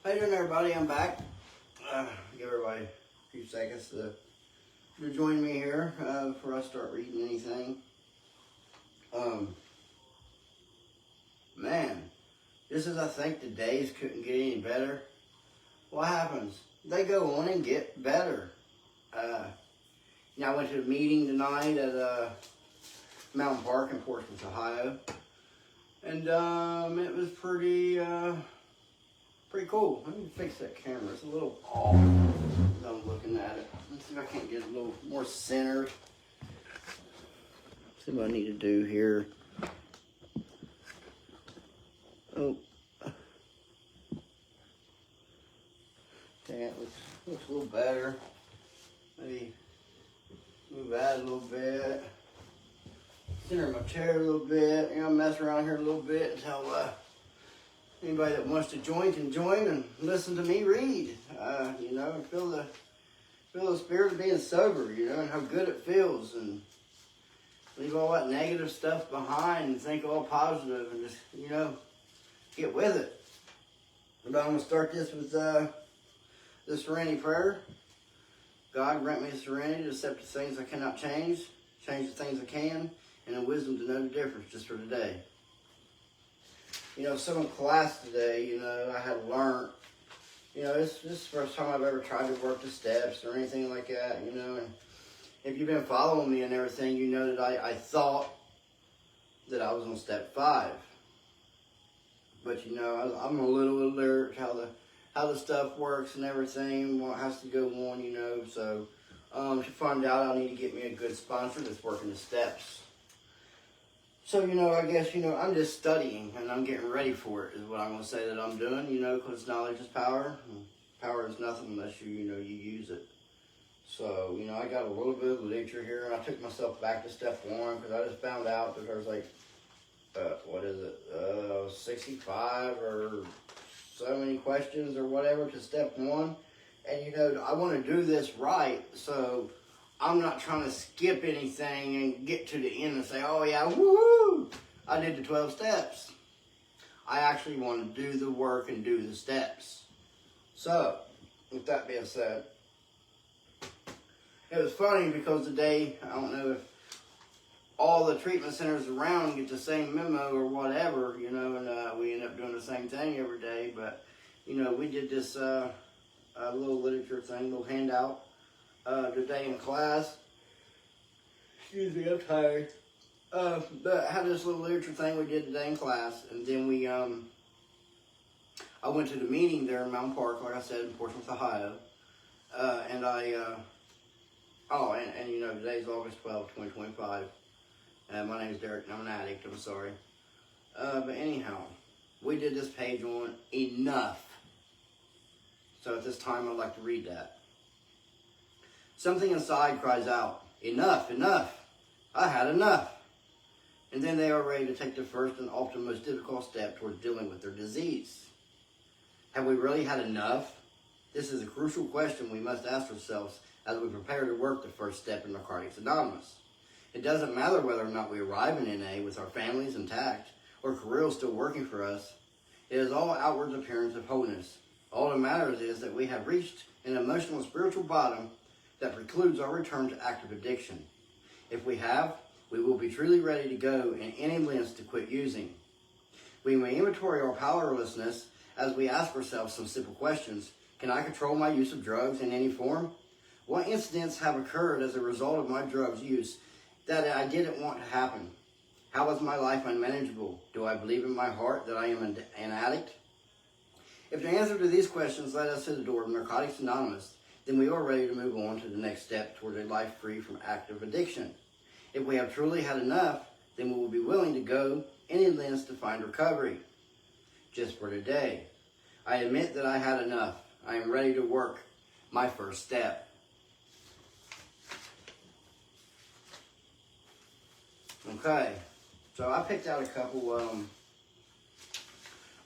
How you doing, everybody? I'm back. Give everybody a few seconds to join me here before I start reading anything. Man, just as I think the days couldn't get any better, what happens? They go on and get better. I went to a meeting tonight at Mountain Park in Portsmouth, Ohio, and it was pretty cool. Let me fix that camera. It's a little off as I'm looking at it. Let's see if I can't get it a little more centered. See what I need to do here. Oh. Okay, it looks a little better. Maybe move that a little bit. Center my chair a little bit. Mess around here a little bit until anybody that wants to join can join and listen to me read. And feel the spirit of being sober, and how good it feels, and leave all that negative stuff behind and think all positive and just, get with it. But I'm going to start this with the serenity prayer. God, grant me the serenity to accept the things I cannot change the things I can, and the wisdom to know the difference just for today. So in class today, I had learned, this is the first time I've ever tried to work the steps or anything like that, and if you've been following me and everything, you know that I thought that I was on step 5. But, I'm a little alert how the stuff works and everything, what has to go on, so to find out, I'll need to get me a good sponsor that's working the steps. So, I guess, I'm just studying and I'm getting ready for it is what I'm going to say that I'm doing, because knowledge is power. And power is nothing unless you use it. So, I got a little bit of literature here, and I took myself back to step 1 because I just found out that there was 65 or so many questions or whatever to step 1. And, I want to do this right, so I'm not trying to skip anything and get to the end and say, oh yeah, woohoo, I did the 12 steps. I actually want to do the work and do the steps. So, with that being said, it was funny because today, I don't know if all the treatment centers around get the same memo or whatever, and we end up doing the same thing every day, but, we did this little literature thing, little handout today in class. Excuse me, I'm tired. But I had this little literature thing we did today in class, and then I went to the meeting there in Mountain Park, like I said, in Portsmouth, Ohio, and today's August 12, 2025. My name is Derek, and I'm an addict, I'm sorry. But anyhow, we did this page on enough. So at this time, I'd like to read that. Something inside cries out, enough, enough. I had enough. And then they are ready to take the first and often most difficult step towards dealing with their disease. Have we really had enough? This is a crucial question we must ask ourselves as we prepare to work the first step in Narcotics Anonymous. It doesn't matter whether or not we arrive in NA with our families intact or careers still working for us. It is all outward appearance of wholeness. All that matters is that we have reached an emotional and spiritual bottom that precludes our return to active addiction. If we have, we will be truly ready to go in any lengths to quit using. We may inventory our powerlessness as we ask ourselves some simple questions. Can I control my use of drugs in any form? What incidents have occurred as a result of my drugs use that I didn't want to happen? How is my life unmanageable? Do I believe in my heart that I am an addict? If the answer to these questions led us to the door of Narcotics Anonymous, then we are ready to move on to the next step toward a life free from active addiction. If we have truly had enough, then we will be willing to go any lengths to find recovery. Just for today, I admit that I had enough. I am ready to work my first step. Okay, so I picked out a couple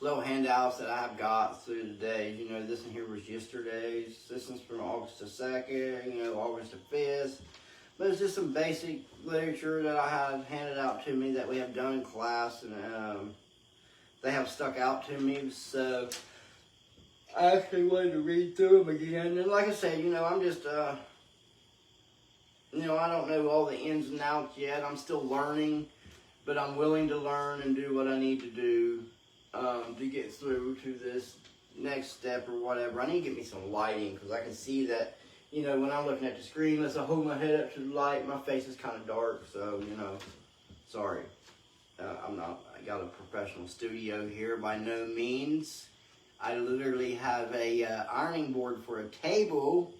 little handouts that I have got through the days. This one here was yesterday's. This one's from August the 2nd, August the 5th. But it's just some basic literature that I had handed out to me that we have done in class, and they have stuck out to me. So I actually wanted to read through them again. And like I said, I'm just, I don't know all the ins and outs yet. I'm still learning, but I'm willing to learn and do what I need to do to get through to this next step or whatever. I need to get me some lighting because I can see that, when I'm looking at the screen, as I hold my head up to the light, my face is kind of dark. So, sorry. I got a professional studio here by no means. I literally have a ironing board for a table.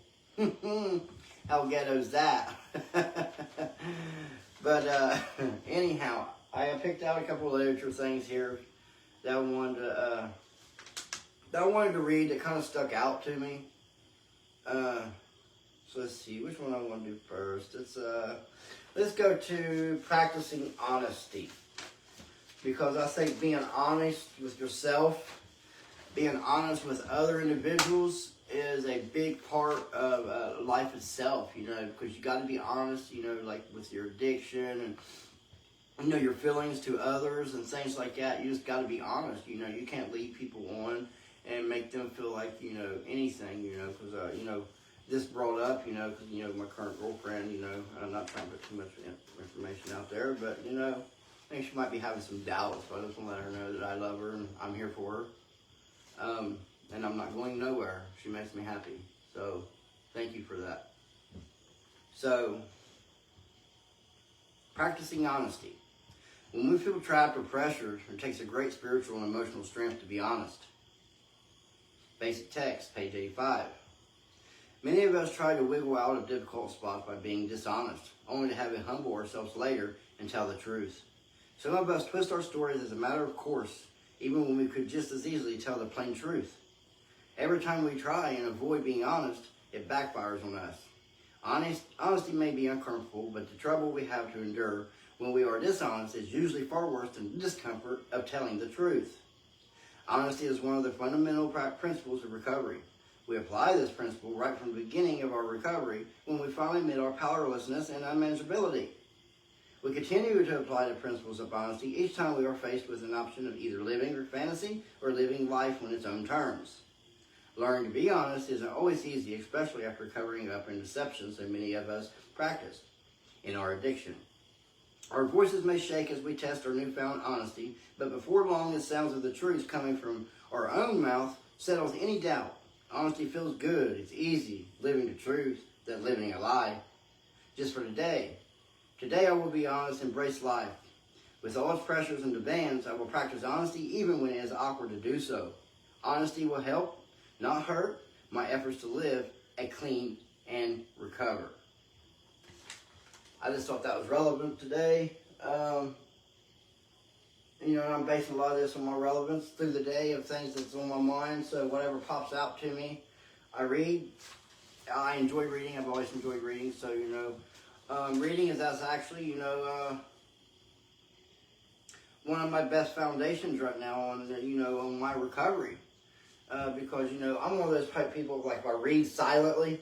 How ghetto's that? But anyhow, I picked out a couple of literature things here that I wanted to read that kind of stuck out to me. So let's see which one I want to do first. Let's go to practicing honesty, because I think being honest with yourself, being honest with other individuals is a big part of life itself, because you got to be honest, like with your addiction and, your feelings to others and things like that. You just got to be honest, you can't lead people on and make them feel like, anything, because, this brought up, because, my current girlfriend, I'm not trying to put too much information out there, but, I think she might be having some doubts, so I just want to let her know that I love her and I'm here for her. And I'm not going nowhere. She makes me happy. So, thank you for that. So, practicing honesty. When we feel trapped or pressured, it takes a great spiritual and emotional strength to be honest. Basic text, page 85. Many of us try to wiggle out of difficult spots by being dishonest, only to have to humble ourselves later and tell the truth. Some of us twist our stories as a matter of course, even when we could just as easily tell the plain truth. Every time we try and avoid being honest, it backfires on us. Honesty may be uncomfortable, but the trouble we have to endure when we are dishonest is usually far worse than the discomfort of telling the truth. Honesty is one of the fundamental principles of recovery. We apply this principle right from the beginning of our recovery when we finally admit our powerlessness and unmanageability. We continue to apply the principles of honesty each time we are faced with an option of either living or fantasy or living life on its own terms. Learning to be honest isn't always easy, especially after covering up in deceptions that many of us practice in our addiction. Our voices may shake as we test our newfound honesty, but before long the sounds of the truth coming from our own mouth settles any doubt. Honesty feels good, it's easy, living the truth, than living a lie. Just for today. Today I will be honest, embrace life. With all its pressures and demands, I will practice honesty even when it is awkward to do so. Honesty will help, not hurt, my efforts to live a clean and recover. I just thought that was relevant today. I'm basing a lot of this on my relevance through the day of things that's on my mind. So whatever pops out to me, I read. I enjoy reading. I've always enjoyed reading. So, reading that's actually, one of my best foundations right now on my recovery. Because, I'm one of those type of people, like, if I read silently,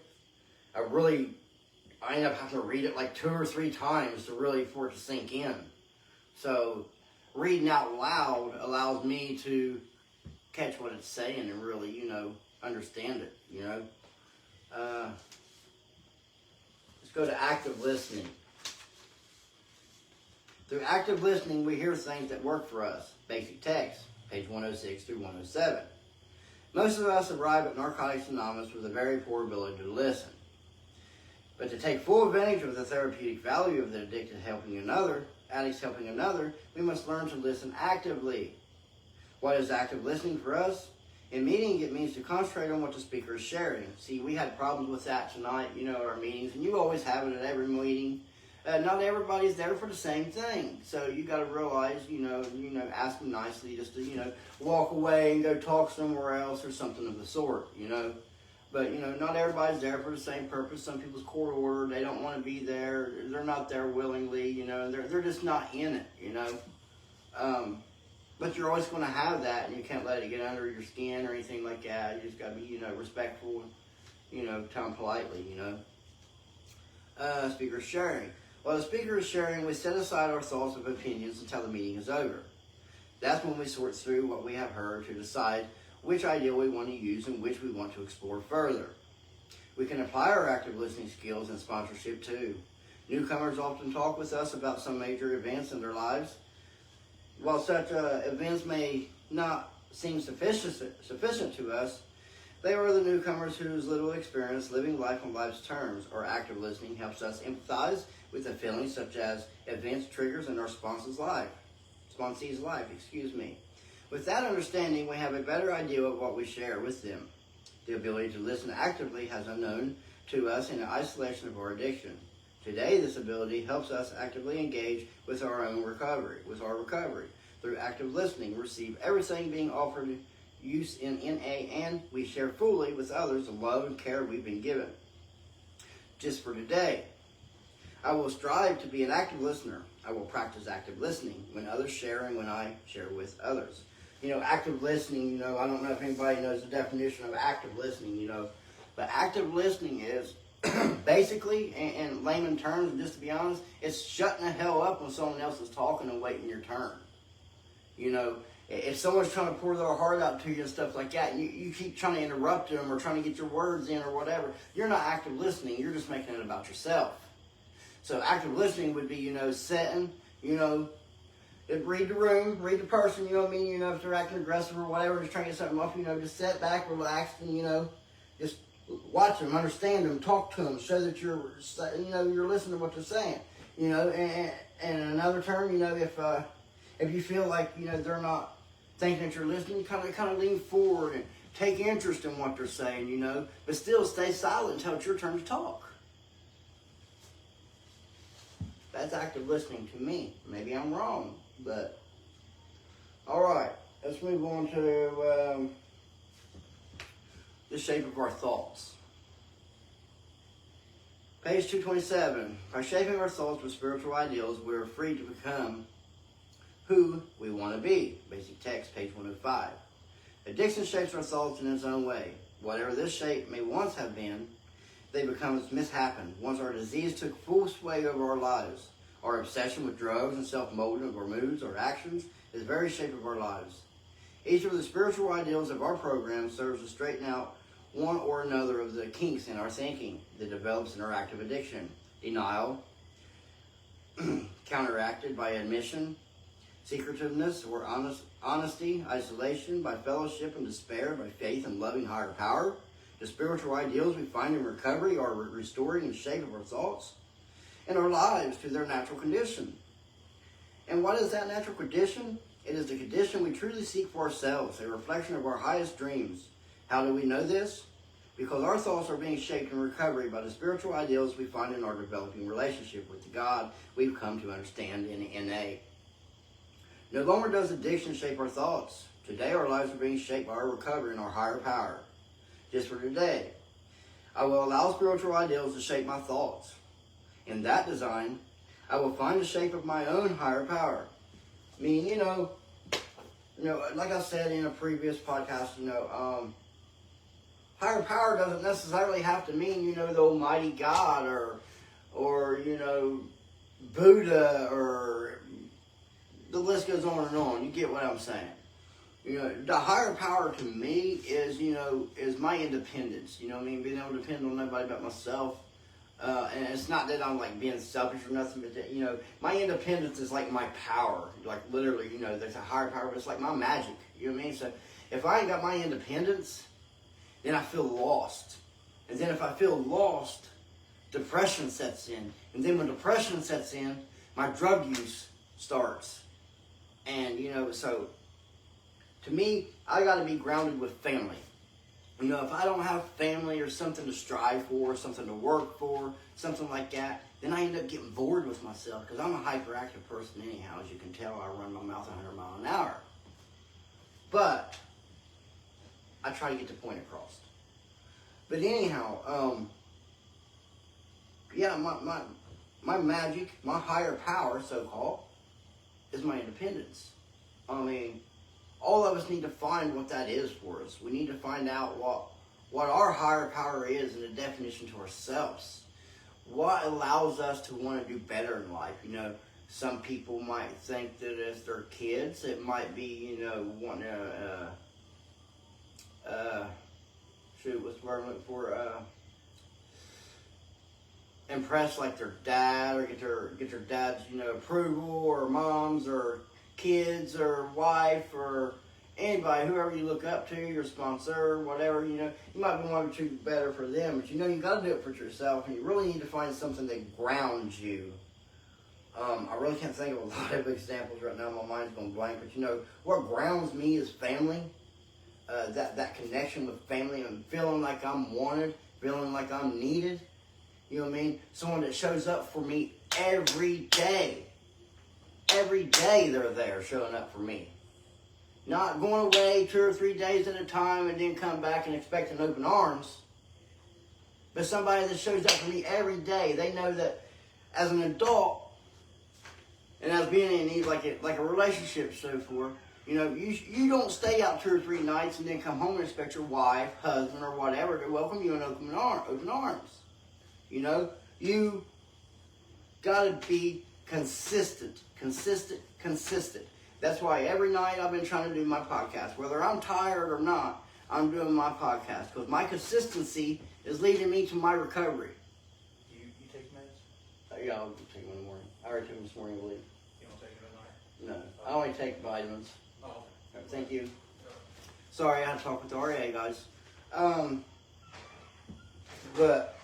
I end up having to read it like 2 or 3 times for it to sink in. So, reading out loud allows me to catch what it's saying and really, understand it, Let's go to active listening. Through active listening, we hear things that work for us. Basic text, page 106 through 107. Most of us arrive at Narcotics Anonymous with a very poor ability to listen. But to take full advantage of the therapeutic value of the addicted addicts helping another, we must learn to listen actively. What is active listening for us? In meeting, it means to concentrate on what the speaker is sharing. See, we had problems with that tonight, at our meetings, and you always have it at every meeting. Not everybody's there for the same thing. So you got to realize, ask them nicely just to, walk away and go talk somewhere else or something of the sort, But, not everybody's there for the same purpose. Some people's court order, they don't want to be there. They're not there willingly, they're just not in it, But you're always going to have that, and you can't let it get under your skin or anything like that. You just got to be, respectful and, tell them politely, Speaker sharing. While the speaker is sharing, we set aside our thoughts and opinions until the meeting is over. That's when we sort through what we have heard to decide which idea we want to use and which we want to explore further. We can apply our active listening skills in sponsorship too. Newcomers often talk with us about some major events in their lives. While such events may not seem sufficient to us, they are the newcomers whose little experience living life on life's terms or active listening helps us empathize with the feelings such as events, triggers in our sponsee's life. With that understanding, we have a better idea of what we share with them. The ability to listen actively has unknown to us in the isolation of our addiction. Today, this ability helps us actively engage with our own recovery. Through active listening, we receive everything being offered use in NA, and we share fully with others the love and care we've been given. Just for today, I will strive to be an active listener. I will practice active listening when others share and when I share with others. Active listening, I don't know if anybody knows the definition of active listening, but active listening is basically, in layman terms, just to be honest, it's shutting the hell up when someone else is talking and waiting your turn. If someone's trying to pour their heart out to you and stuff like that, and you keep trying to interrupt them or trying to get your words in or whatever, you're not active listening. You're just making it about yourself. So active listening would be, sitting, read the room, read the person, if they're acting aggressive or whatever, just trying to get something off, just sit back, relax, and, just watch them, understand them, talk to them, show that you're listening to what they're saying, and another term, if you feel like, they're not thinking that you're listening, you kind of lean forward and take interest in what they're saying, but still stay silent until it's your turn to talk. That's active listening to me. Maybe I'm wrong, but all right. Let's move on to the shape of our thoughts. Page 227. By shaping our thoughts with spiritual ideals, we are free to become who we want to be. Basic text, page 105. Addiction shapes our thoughts in its own way. Whatever this shape may once have been, they become mishappened. Once our disease took full sway over our lives, our obsession with drugs and self-molding of our moods or actions is the very shape of our lives. Each of the spiritual ideals of our program serves to straighten out one or another of the kinks in our thinking that develops in our active addiction. Denial, counteracted by admission, secretiveness or honesty, isolation by fellowship and despair, by faith and loving higher power. The spiritual ideals we find in recovery are restoring the shape of our thoughts and our lives to their natural condition. And what is that natural condition? It is the condition we truly seek for ourselves, a reflection of our highest dreams. How do we know this? Because our thoughts are being shaped in recovery by the spiritual ideals we find in our developing relationship with the God we've come to understand in NA. No longer does addiction shape our thoughts. Today our lives are being shaped by our recovery and our higher power. Just for today, I will allow spiritual ideals to shape my thoughts. In that design, I will find the shape of my own higher power. I mean, like I said in a previous podcast, higher power doesn't necessarily have to mean, the Almighty God or Buddha, or the list goes on and on. You get what I'm saying. The higher power to me is, is my independence. Being able to depend on nobody but myself. And it's not that I'm like being selfish or nothing, but that, my independence is like my power. Like literally, there's a higher power, but it's like my magic. You know what I mean? So if I ain't got my independence, then I feel lost. And then if I feel lost, depression sets in. And then when depression sets in, my drug use starts. And, so to me, I got to be grounded with family. If I don't have family or something to strive for, something to work for, something like that, then I end up getting bored with myself because I'm a hyperactive person anyhow. As you can tell, I run my mouth 100 miles an hour. But I try to get the point across. But anyhow, my magic, my higher power, so-called, is my independence. All of us need to find what that is for us. We need to find out what our higher power is and the definition to ourselves. What allows us to want to do better in life. Some people might think that if they're kids, it might be, wanting to word I'm looking for? Impress like their dad, or get their dad's, you know, approval, or mom's, or kids, or wife, or anybody, whoever you look up to, your sponsor, whatever, you know. You might be one or two better for them, but you know you got to do it for yourself, and you really need to find something that grounds you. I really can't think of a lot of examples right now. My mind's going blank, but you know what grounds me is family. That connection with family, and feeling like I'm wanted, feeling like I'm needed. You know what I mean? Someone that shows up for me every day. Every day they're there showing up for me. Not going away 2 or 3 days at a time and then come back and expecting open arms. But somebody that shows up for me every day. They know that as an adult and as being in need, like a relationship, so forth, you know, you don't stay out 2 or 3 nights and then come home and expect your wife, husband, or whatever to welcome you in open arms. You know, you got to be consistent. That's why every night I've been trying to do my podcast. Whether I'm tired or not, I'm doing my podcast. Because my consistency is leading me to my recovery. You take meds? Yeah, I'll take them in the morning. I already took them this morning, I believe. You don't take them at night? No, I only take vitamins. Oh, okay. Thank you. Sorry, I had to talk with the RA, guys. But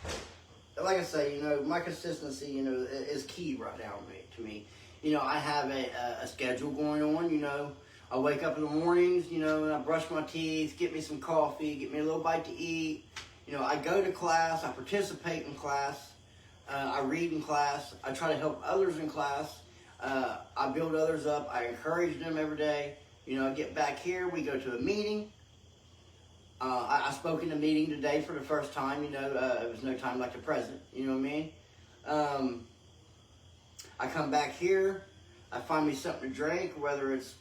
like I say, you know, my consistency, you know, is key right now to me. You know, I have a schedule going on, you know. I wake up in the mornings, you know, and I brush my teeth, get me some coffee, get me a little bite to eat. You know, I go to class, I participate in class, I read in class, I try to help others in class, I build others up, I encourage them every day. You know, I get back here, we go to a meeting. I spoke in a meeting today for the first time, you know, it was no time like the present, you know what I mean? I come back here, I find me something to drink, whether it's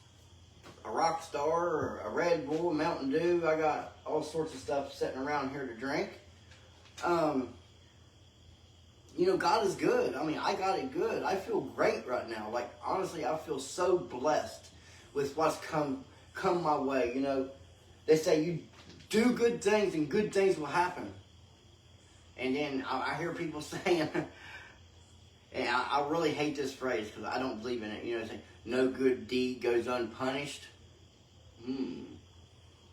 a Rockstar or a Red Bull, a Mountain Dew. I got all sorts of stuff sitting around here to drink. You know, God is good. I mean, I got it good. I feel great right now. Like, honestly, I feel so blessed with what's come my way. You know, they say you do good things and good things will happen. And then I hear people saying, and I really hate this phrase because I don't believe in it. You know, saying, no good deed goes unpunished.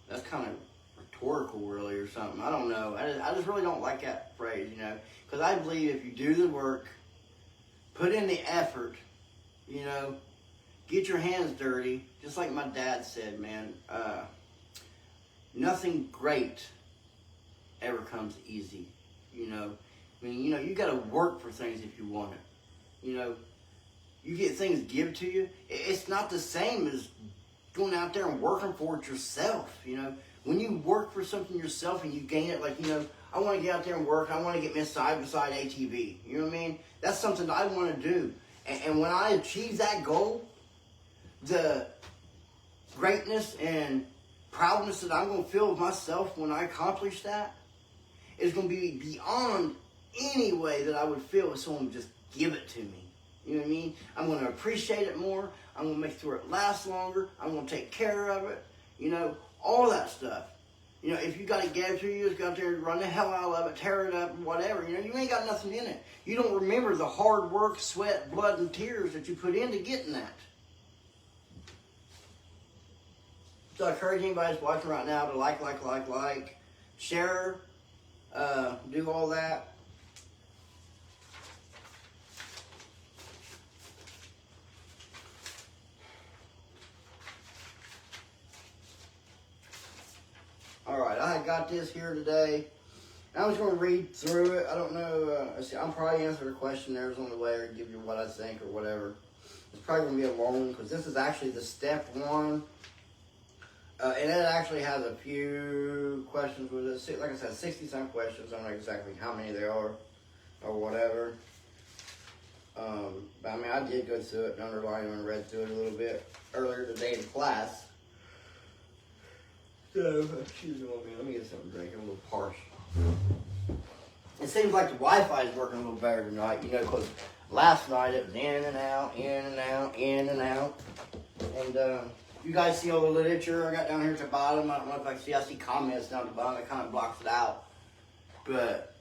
That's kind of rhetorical, really, or something. I don't know. I just really don't like that phrase, you know, because I believe if you do the work, put in the effort, you know, get your hands dirty, just like my dad said, man, nothing great ever comes easy, you know. I mean, you know, you got to work for things if you want it. You know, you get things given to you. It's not the same as going out there and working for it yourself, you know. When you work for something yourself and you gain it, like, you know, I want to get out there and work. I want to get me a side-by-side ATV. You know what I mean? That's something that I want to do. And when I achieve that goal, the greatness and proudness that I'm going to feel of myself when I accomplish that is going to be beyond any way that I would feel if someone would just give it to me. You know what I mean? I'm going to appreciate it more. I'm going to make sure it lasts longer. I'm going to take care of it. You know, all that stuff. You know, if you got it given to you, just go out there and run the hell out of it, tear it up, whatever. You know, you ain't got nothing in it. You don't remember the hard work, sweat, blood, and tears that you put into getting that. So I encourage anybody that's watching right now to like, share, do all that. Alright, I got this here today. I was going to read through it. I don't know. I'm probably answering the questionnaires on the way or give you what I think or whatever. It's probably going to be a long one because this is actually the step one. And it actually has a few questions with it. Like I said, 60-some questions. I don't know exactly how many there are or whatever. But I mean, I did go through it and underline them and read through it a little bit earlier today in class. So, excuse me, let me get something to drink. I'm a little parched. It seems like the Wi-Fi is working a little better tonight, you know, because last night it was in and out, in and out, in and out. And you guys see all the literature I got down here at the bottom? I don't know if I see comments down at the bottom. It kind of blocks it out. But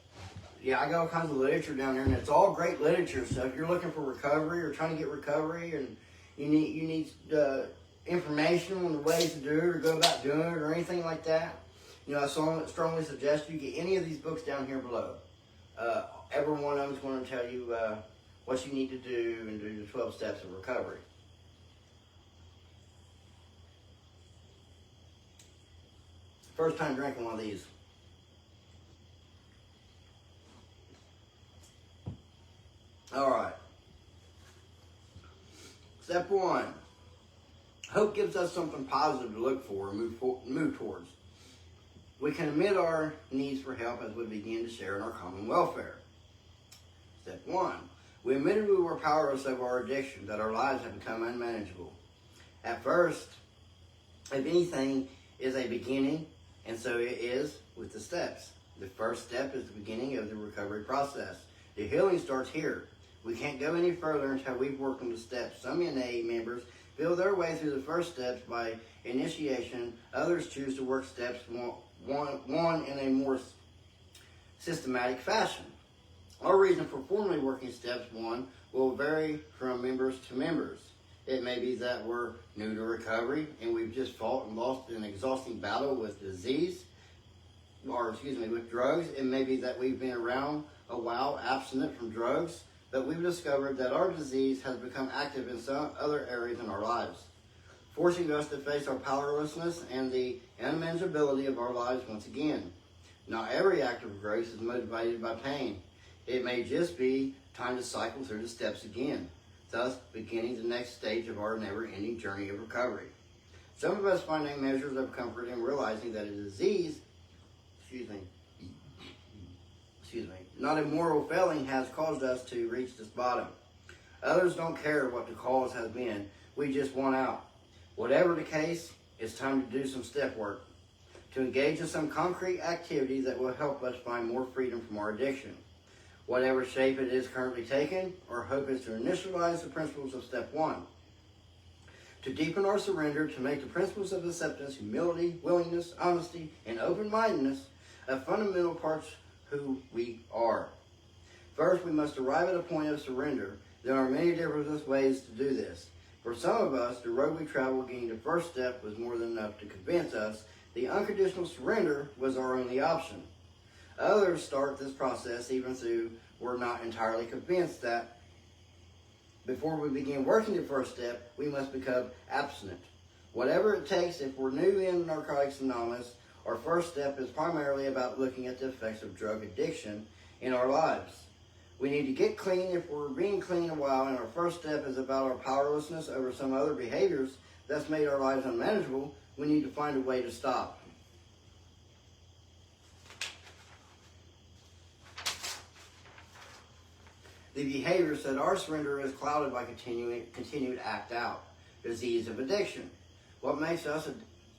yeah, I got all kinds of literature down there, and it's all great literature. So if you're looking for recovery or trying to get recovery, and you need information on the ways to do it or go about doing it or anything like that, I strongly suggest you get any of these books down here below. Every one of them is going to tell you what you need to do and do the 12 steps of recovery. First time drinking one of these. All right. Step 1. Hope gives us something positive to look for and move towards. We can admit our needs for help as we begin to share in our common welfare. Step 1. We admitted we were powerless over our addiction, that our lives have become unmanageable. At first, if anything, is a beginning, and so it is with the steps. The first step is the beginning of the recovery process. The healing starts here. We can't go any further until we've worked on the steps. Some NA members feel their way through the first steps by initiation. Others choose to work steps one in a more systematic fashion. Our reason for formally working steps 1 will vary from members to members. It may be that we're new to recovery and we've just fought and lost an exhausting battle with with drugs. It may be that we've been around a while abstinent from drugs, but we've discovered that our disease has become active in some other areas in our lives, forcing us to face our powerlessness and the unmanageability of our lives once again. Not every act of grace is motivated by pain. It may just be time to cycle through the steps again, thus beginning the next stage of our never-ending journey of recovery. Some of us find measures of comfort in realizing that a disease, not a moral failing, has caused us to reach this bottom. Others don't care what the cause has been. We just want out. Whatever the case, it's time to do some step work, to engage in some concrete activity that will help us find more freedom from our addiction. Whatever shape it is currently taking, our hope is to initialize the principles of step 1. To deepen our surrender, to make the principles of acceptance, humility, willingness, honesty, and open-mindedness a fundamental parts who we are. First, we must arrive at a point of surrender. There are many different ways to do this. For some of us, the road we traveled getting the first step was more than enough to convince us the unconditional surrender was our only option. Others start this process even though we're not entirely convinced that before we begin working the first step, we must become abstinent. Whatever it takes, if we're new in Narcotics Anonymous, our first step is primarily about looking at the effects of drug addiction in our lives. We need to get clean if we're being clean a while, and our first step is about our powerlessness over some other behaviors that's made our lives unmanageable. We need to find a way to stop. The behaviors that our surrender is clouded by continued act out. Disease of addiction. What makes us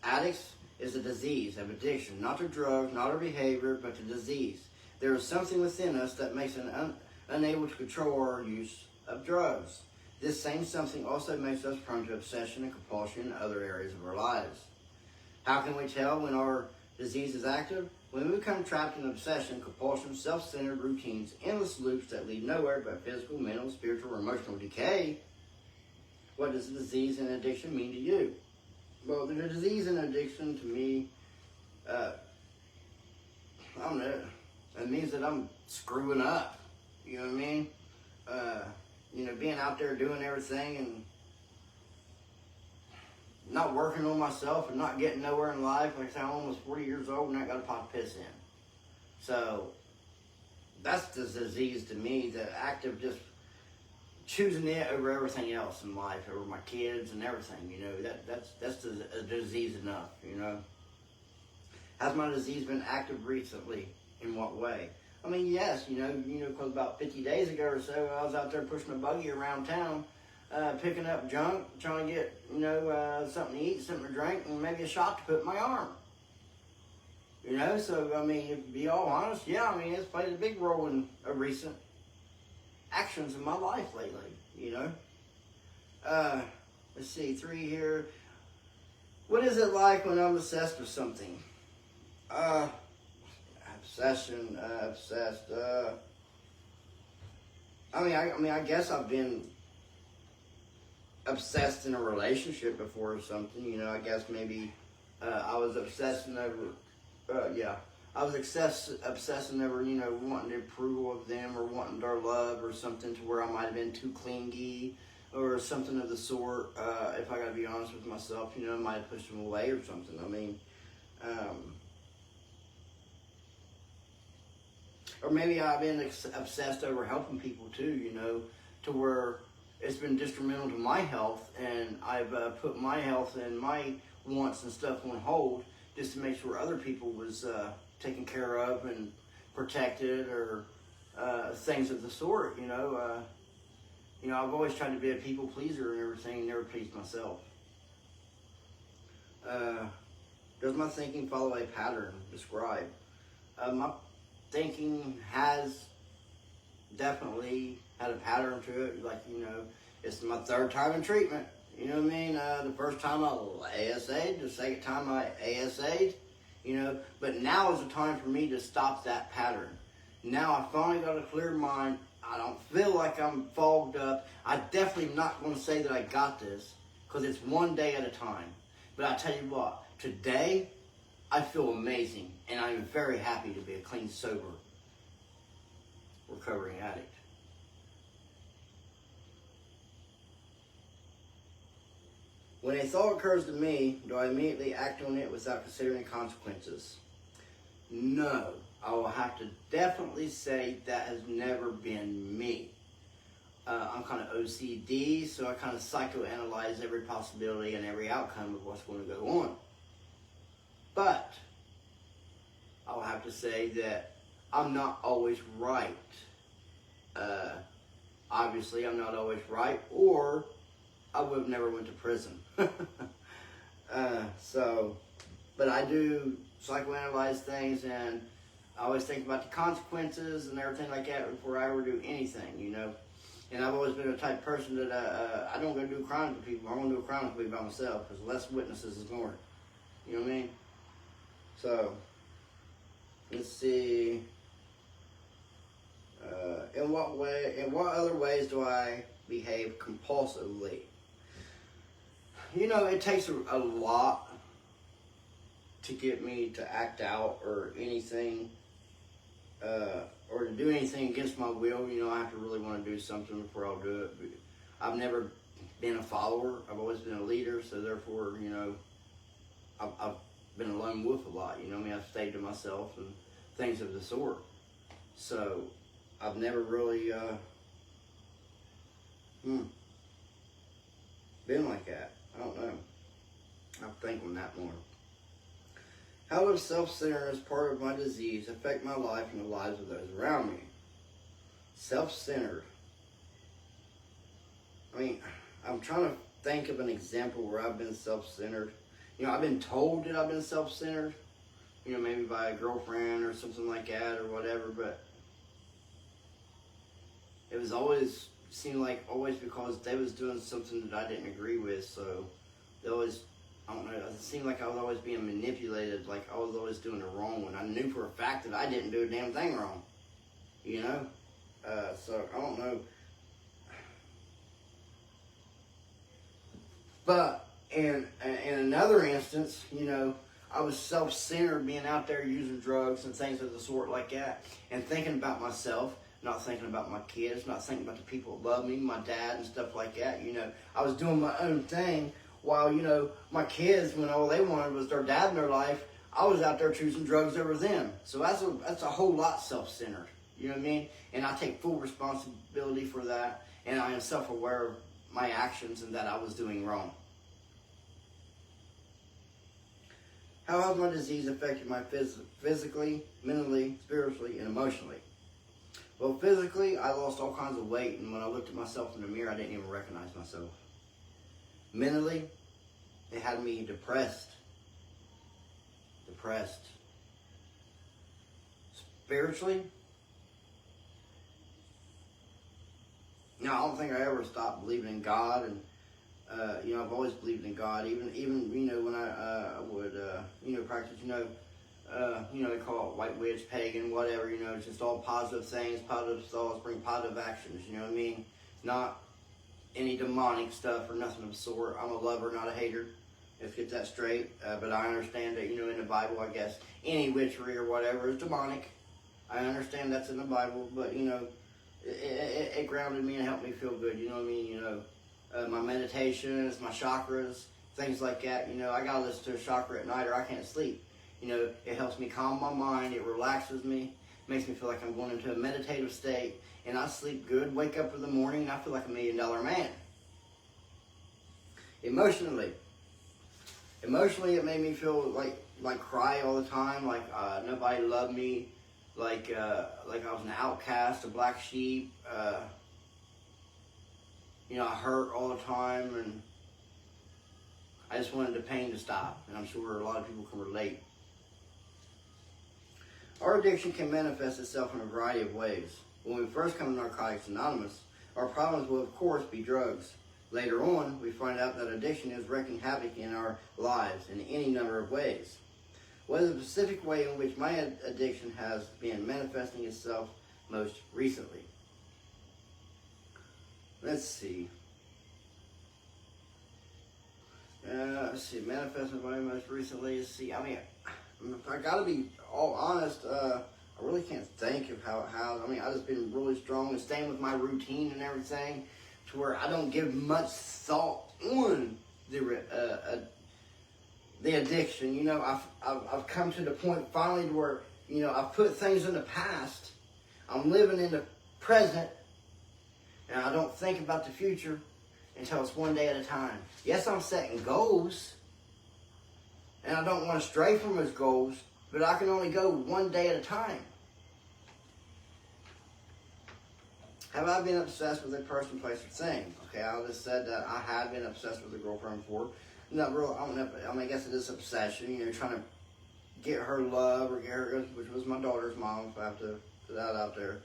addicts is a disease of addiction, not the drug, not our behavior, but the disease. There is something within us that makes us unable to control our use of drugs. This same something also makes us prone to obsession and compulsion in other areas of our lives. How can we tell when our disease is active? When we become trapped in obsession, compulsion, self-centered routines, endless loops that lead nowhere but physical, mental, spiritual, or emotional decay. What does disease and addiction mean to you? Well, the disease and addiction to me, I don't know, it means that I'm screwing up. You know what I mean? Being out there doing everything and not working on myself and not getting nowhere in life. Like I said, I'm almost 40 years old and I got a pot of piss in. So that's the disease to me, the act of just choosing it over everything else in life, over my kids and everything. That's a disease enough. Has my disease been active recently? In what way? I mean, yes, because about 50 days ago or so, I was out there pushing a buggy around town, picking up junk, trying to get, something to eat, something to drink, and maybe a shot to put in my arm. So, I mean, to be all honest, it's played a big role in recent actions in my life lately, Let's see, 3 here. What is it like when I'm obsessed with something? obsession, obsessed. I guess I've been obsessed in a relationship before or something. You know, I guess maybe I was obsessing over. I was obsessing over, you know, wanting the approval of them or wanting their love or something, to where I might have been too clingy or something of the sort. If I got to be honest with myself, you know, I might have pushed them away or something. I mean, or maybe I've been obsessed over helping people too, you know, to where it's been detrimental to my health, and I've put my health and my wants and stuff on hold just to make sure other people was taken care of and protected, or things of the sort, you know. I've always tried to be a people pleaser and everything, never pleased myself. Does my thinking follow a pattern? Describe. My thinking has definitely had a pattern to it. Like, you know, it's my third time in treatment. You know what I mean? The first time I ASA'd, the second time I ASA'd, you know. But now is the time for me to stop that pattern. Now I finally got a clear mind. I don't feel like I'm fogged up. I definitely am not going to say that I got this, because it's one day at a time. But I tell you what, today I feel amazing, and I'm very happy to be a clean, sober, recovering addict. When a thought occurs to me, do I immediately act on it without considering consequences? No. I will have to definitely say that has never been me. I'm kind of OCD, so I kind of psychoanalyze every possibility and every outcome of what's going to go on. But I will have to say that I'm not always right. Obviously, I'm not always right, or I would have never went to prison. But I do psychoanalyze things, and I always think about the consequences and everything like that before I ever do anything, you know. And I've always been the type of person that I don't go do crimes with people. I want to do a crime with people by myself, because less witnesses is more. You know what I mean? So, let's see. In what other ways do I behave compulsively? You know, it takes a lot to get me to act out or anything, or to do anything against my will. You know, I have to really want to do something before I'll do it. But I've never been a follower. I've always been a leader, so therefore, you know, I've been a lone wolf a lot. You know what I mean? I've stayed to myself and things of the sort. So I've never really been like that. I don't know. I'll think on that more. How does self-centeredness, part of my disease, affect my life and the lives of those around me? Self-centered. I mean, I'm trying to think of an example where I've been self-centered. You know, I've been told that I've been self-centered. You know, maybe by a girlfriend or something like that or whatever, but it was always, seemed like always because they was doing something that I didn't agree with, so they always, I don't know, it seemed like I was always being manipulated, like I was always doing the wrong one. I knew for a fact that I didn't do a damn thing wrong, you know? So, I don't know. But, in another instance, you know, I was self-centered, being out there using drugs and things of the sort like that, and thinking about myself, not thinking about my kids, not thinking about the people that love me, my dad and stuff like that, you know. I was doing my own thing, while, you know, my kids, when all they wanted was their dad in their life, I was out there choosing drugs over them. So that's a whole lot self-centered, you know what I mean? And I take full responsibility for that, and I am self-aware of my actions and that I was doing wrong. How has my disease affected my physically, mentally, spiritually, and emotionally? Well, physically, I lost all kinds of weight, and when I looked at myself in the mirror, I didn't even recognize myself. Mentally, it had me depressed. Spiritually, no, I don't think I ever stopped believing in God, and you know, I've always believed in God. Even you know, when I would you know, practice, you know, You know, they call it white witch, pagan, whatever, you know, it's just all positive things, positive thoughts, bring positive actions, you know what I mean? Not any demonic stuff or nothing of the sort. I'm a lover, not a hater. Let's get that straight. But I understand that, you know, in the Bible, I guess, any witchery or whatever is demonic. I understand that's in the Bible, but, you know, it grounded me and helped me feel good, you know what I mean? You know, my meditations, my chakras, things like that, you know, I gotta listen to a chakra at night or I can't sleep. You know, it helps me calm my mind, it relaxes me, makes me feel like I'm going into a meditative state, and I sleep good, wake up in the morning, and I feel like $1 million man. Emotionally, it made me feel like cry all the time, like nobody loved me, like I was an outcast, a black sheep. You know, I hurt all the time, and I just wanted the pain to stop, and I'm sure a lot of people can relate. Our addiction can manifest itself in a variety of ways. When we first come to Narcotics Anonymous, our problems will of course be drugs. Later on, we find out that addiction is wreaking havoc in our lives in any number of ways. What is the specific way in which my addiction has been manifesting itself most recently? Let's see. Manifesting way most recently. Let's see. I mean, if I gotta be all honest, I really can't think of how it has. I mean, I've just been really strong and staying with my routine and everything, to where I don't give much thought on the addiction. You know, I've come to the point finally to where, you know, I've put things in the past. I'm living in the present, and I don't think about the future until it's one day at a time. Yes, I'm setting goals, and I don't want to stray from those goals, but I can only go one day at a time. Have I been obsessed with a person, place, or thing? Okay, I just said that I had been obsessed with a girlfriend before. Not real. I don't know. I mean, I guess it is obsession. You know, trying to get her love or get her, which was my daughter's mom. If I have to put that out there.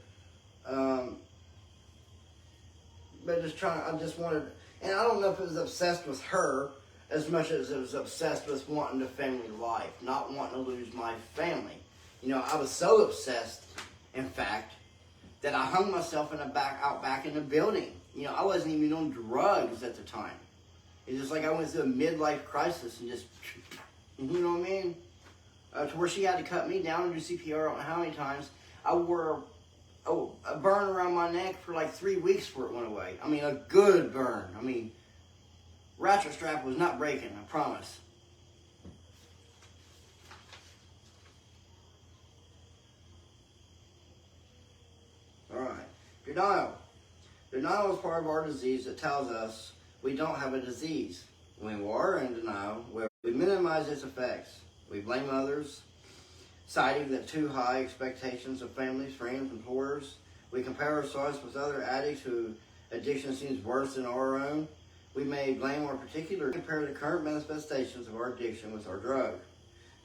But just trying. I just wanted, and I don't know if it was obsessed with her as much as it was obsessed with wanting the family life, not wanting to lose my family. You know, I was so obsessed, in fact, that I hung myself out back in the building. You know, I wasn't even on drugs at the time. It's just like I went through a midlife crisis and just, you know what I mean? To where she had to cut me down and do CPR, I don't know how many times. I wore a burn around my neck for like 3 weeks before it went away. I mean, a good burn. I mean, ratchet strap was not breaking, I promise. Alright. Denial. Denial is part of our disease that tells us we don't have a disease. When we are in denial, we minimize its effects. We blame others, citing the too high expectations of families, friends, employers. We compare ourselves with other addicts whose addiction seems worse than our own. We may blame or particularly compare the current manifestations of our addiction with our drug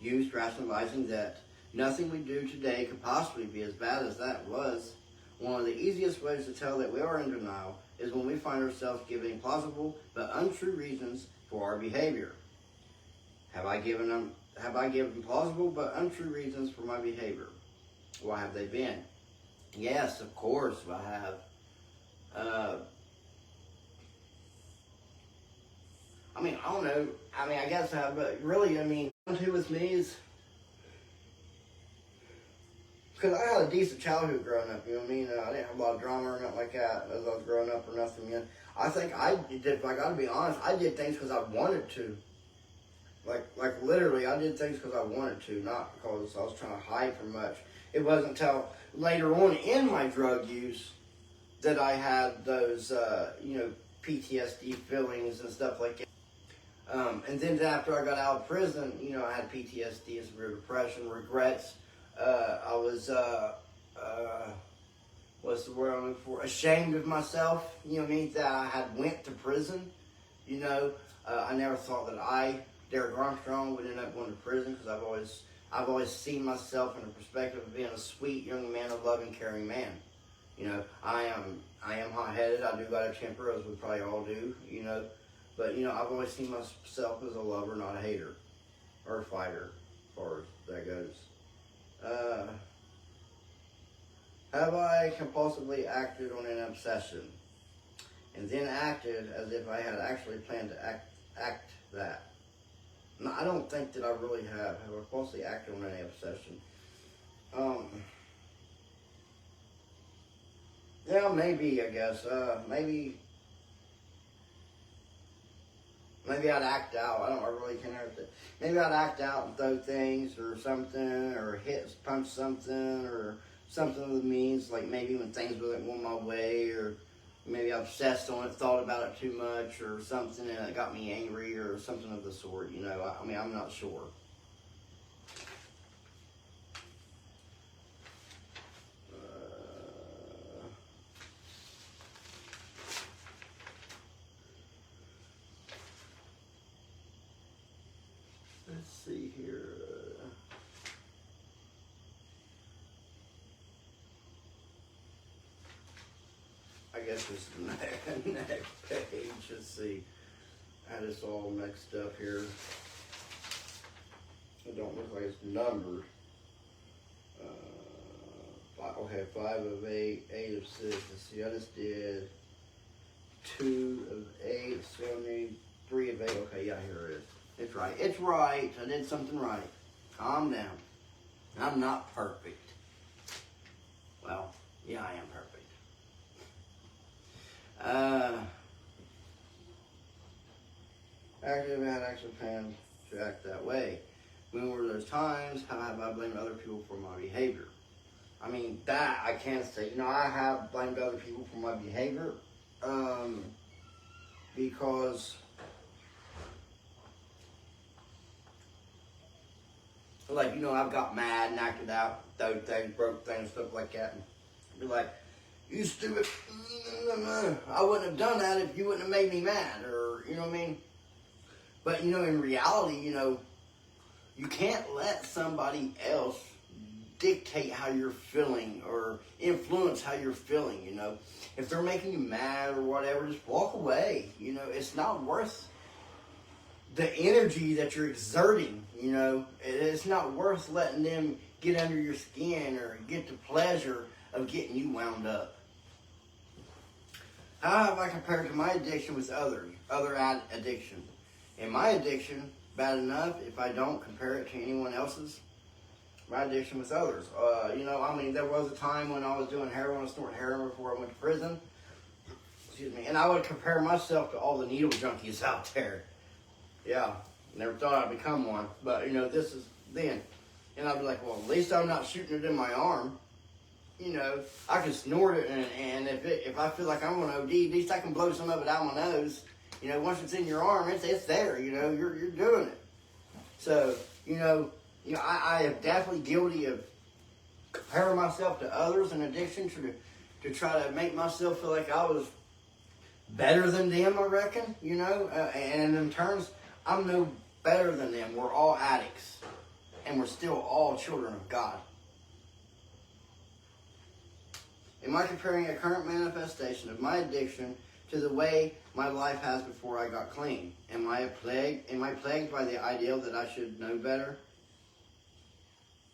use, rationalizing that nothing we do today could possibly be as bad as that was. One of the easiest ways to tell that we are in denial is when we find ourselves giving plausible but untrue reasons for our behavior. Have I given plausible but untrue reasons for my behavior? What have they been? Yes, of course I have. I mean, I don't know. I mean, I guess I have, but really, I mean, who with me is, because I had a decent childhood growing up, you know what I mean? I didn't have a lot of drama or nothing like that as I was growing up or nothing, you know. I think I did, if I gotta be honest, I did things because I wanted to. Like literally, I did things because I wanted to, not because I was trying to hide from much. It wasn't until later on in my drug use that I had those, you know, PTSD feelings and stuff like that. And then after I got out of prison, you know, I had PTSD and severe depression, regrets. I was, what's the word I'm looking for? Ashamed of myself, you know what I mean, that I had went to prison. You know, I never thought that Derek Armstrong, would end up going to prison, because I've always seen myself in the perspective of being a sweet young man, a loving, caring man. You know, I am hot-headed. I do got a temper, as we probably all do, you know. But, you know, I've always seen myself as a lover, not a hater or a fighter, as far as that goes. Have I compulsively acted on an obsession and then acted as if I had actually planned to act that? No, I don't think that I really have. Have I compulsively acted on any obsession? Yeah, maybe, I guess. Maybe I'd act out. I really can't hurt that. Maybe I'd act out and throw things or something, or punch something, or something of the means. Like maybe when things wasn't going my way, or maybe I obsessed on it, thought about it too much, or something, and it got me angry, or something of the sort. You know, I mean, I'm not sure. Let's see here. I guess this is the next page. Let's see. I had this all mixed up here. It don't look like it's numbered. Okay, 5 of 8, 8 of 6. Let's see, I just did 2 of 8, so I need 3 of 8. Okay, yeah, here it is. It's right. It's right. I did something right. Calm down. I'm not perfect. Well, yeah, I am perfect. Active had actually planned to act that way. When were those times? How have I blamed other people for my behavior? I mean, that I can't say. You know, I have blamed other people for my behavior because like, you know, I've got mad and acted out, thrown things, broke things, stuff like that, and be like, you stupid, I wouldn't have done that if you wouldn't have made me mad, or, you know what I mean? But, you know, in reality, you know, you can't let somebody else dictate how you're feeling or influence how you're feeling, you know. If they're making you mad or whatever, just walk away, you know. It's not worth the energy that you're exerting, you know. It's not worth letting them get under your skin or get the pleasure of getting you wound up. How have I compared to my addiction with other addiction? In my addiction, bad enough if I don't compare it to anyone else's. My addiction with others. You know, I mean, there was a time when I was doing heroin, snorting heroin before I went to prison. Excuse me. And I would compare myself to all the needle junkies out there. Yeah, never thought I'd become one, but you know, this is then. And I'd be like, well, at least I'm not shooting it in my arm. You know, I can snort it, and if I feel like I'm going to OD, at least I can blow some of it out my nose. You know, once it's in your arm, it's there. You know, you're doing it. So, you know, I am definitely guilty of comparing myself to others in addiction to try to make myself feel like I was better than them, I reckon, you know, and in terms, I'm no better than them. We're all addicts, and we're still all children of God. Am I comparing a current manifestation of my addiction to the way my life has before I got clean? Am I plagued by the ideal that I should know better?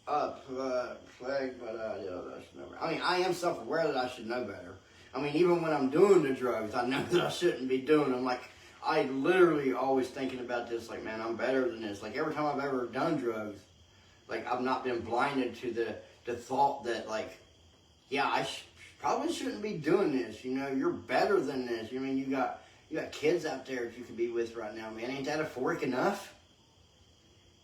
Plagued by the ideal that I should know better. I mean, I am self-aware that I should know better. I mean, even when I'm doing the drugs, I know that I shouldn't be doing them. Like, I literally always thinking about this, like, man, I'm better than this. Like, every time I've ever done drugs, like, I've not been blinded to the thought that, like, yeah, I probably shouldn't be doing this. You know, you're better than this. You mean, you got kids out there that you could be with right now, man. Ain't that euphoric enough?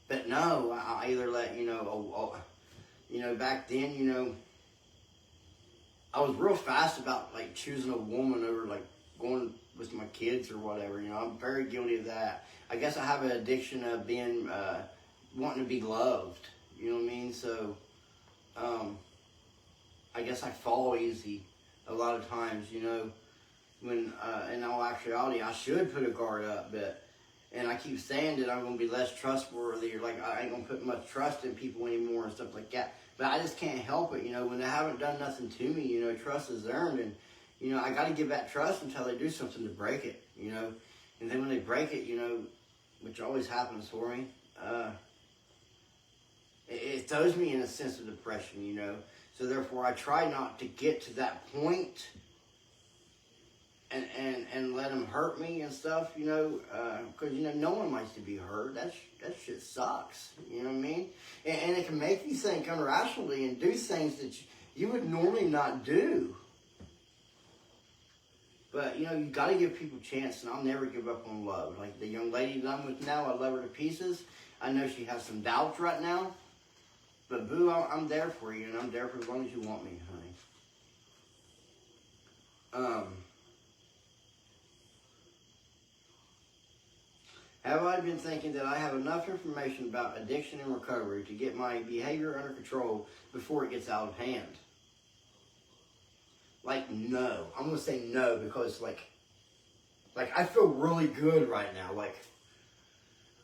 But no, I either let, you know, back then, you know, I was real fast about, like, choosing a woman over, like, going with my kids or whatever. You know, I'm very guilty of that. I guess I have an addiction of being, wanting to be loved. You know what I mean? So, I guess I fall easy a lot of times, you know, when, in all actuality, I should put a guard up, and I keep saying that I'm going to be less trustworthy, or like I ain't going to put much trust in people anymore and stuff like that. But I just can't help it, you know, when they haven't done nothing to me, you know, trust is earned, and, you know, I got to give that trust until they do something to break it, you know. And then when they break it, you know, which always happens for me, it throws me in a sense of depression, you know. So therefore, I try not to get to that point and let them hurt me and stuff, you know, because, you know, no one likes to be hurt. That shit sucks, you know what I mean? And it can make you think irrationally and do things that you would normally not do. But, you know, you got to give people a chance, and I'll never give up on love. Like the young lady that I'm with now, I love her to pieces. I know she has some doubts right now. But, boo, I'm there for you, and I'm there for as long as you want me, honey. Have I been thinking that I have enough information about addiction and recovery to get my behavior under control before it gets out of hand? Like, no. I'm going to say no because, like I feel really good right now. Like,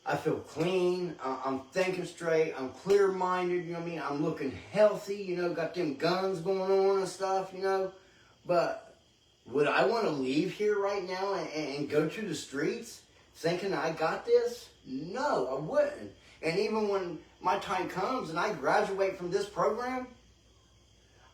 I feel clean. I'm thinking straight. I'm clear-minded, you know what I mean? I'm looking healthy, you know, got them guns going on and stuff, you know. But would I want to leave here right now and go to the streets thinking I got this? No, I wouldn't. And even when my time comes and I graduate from this program,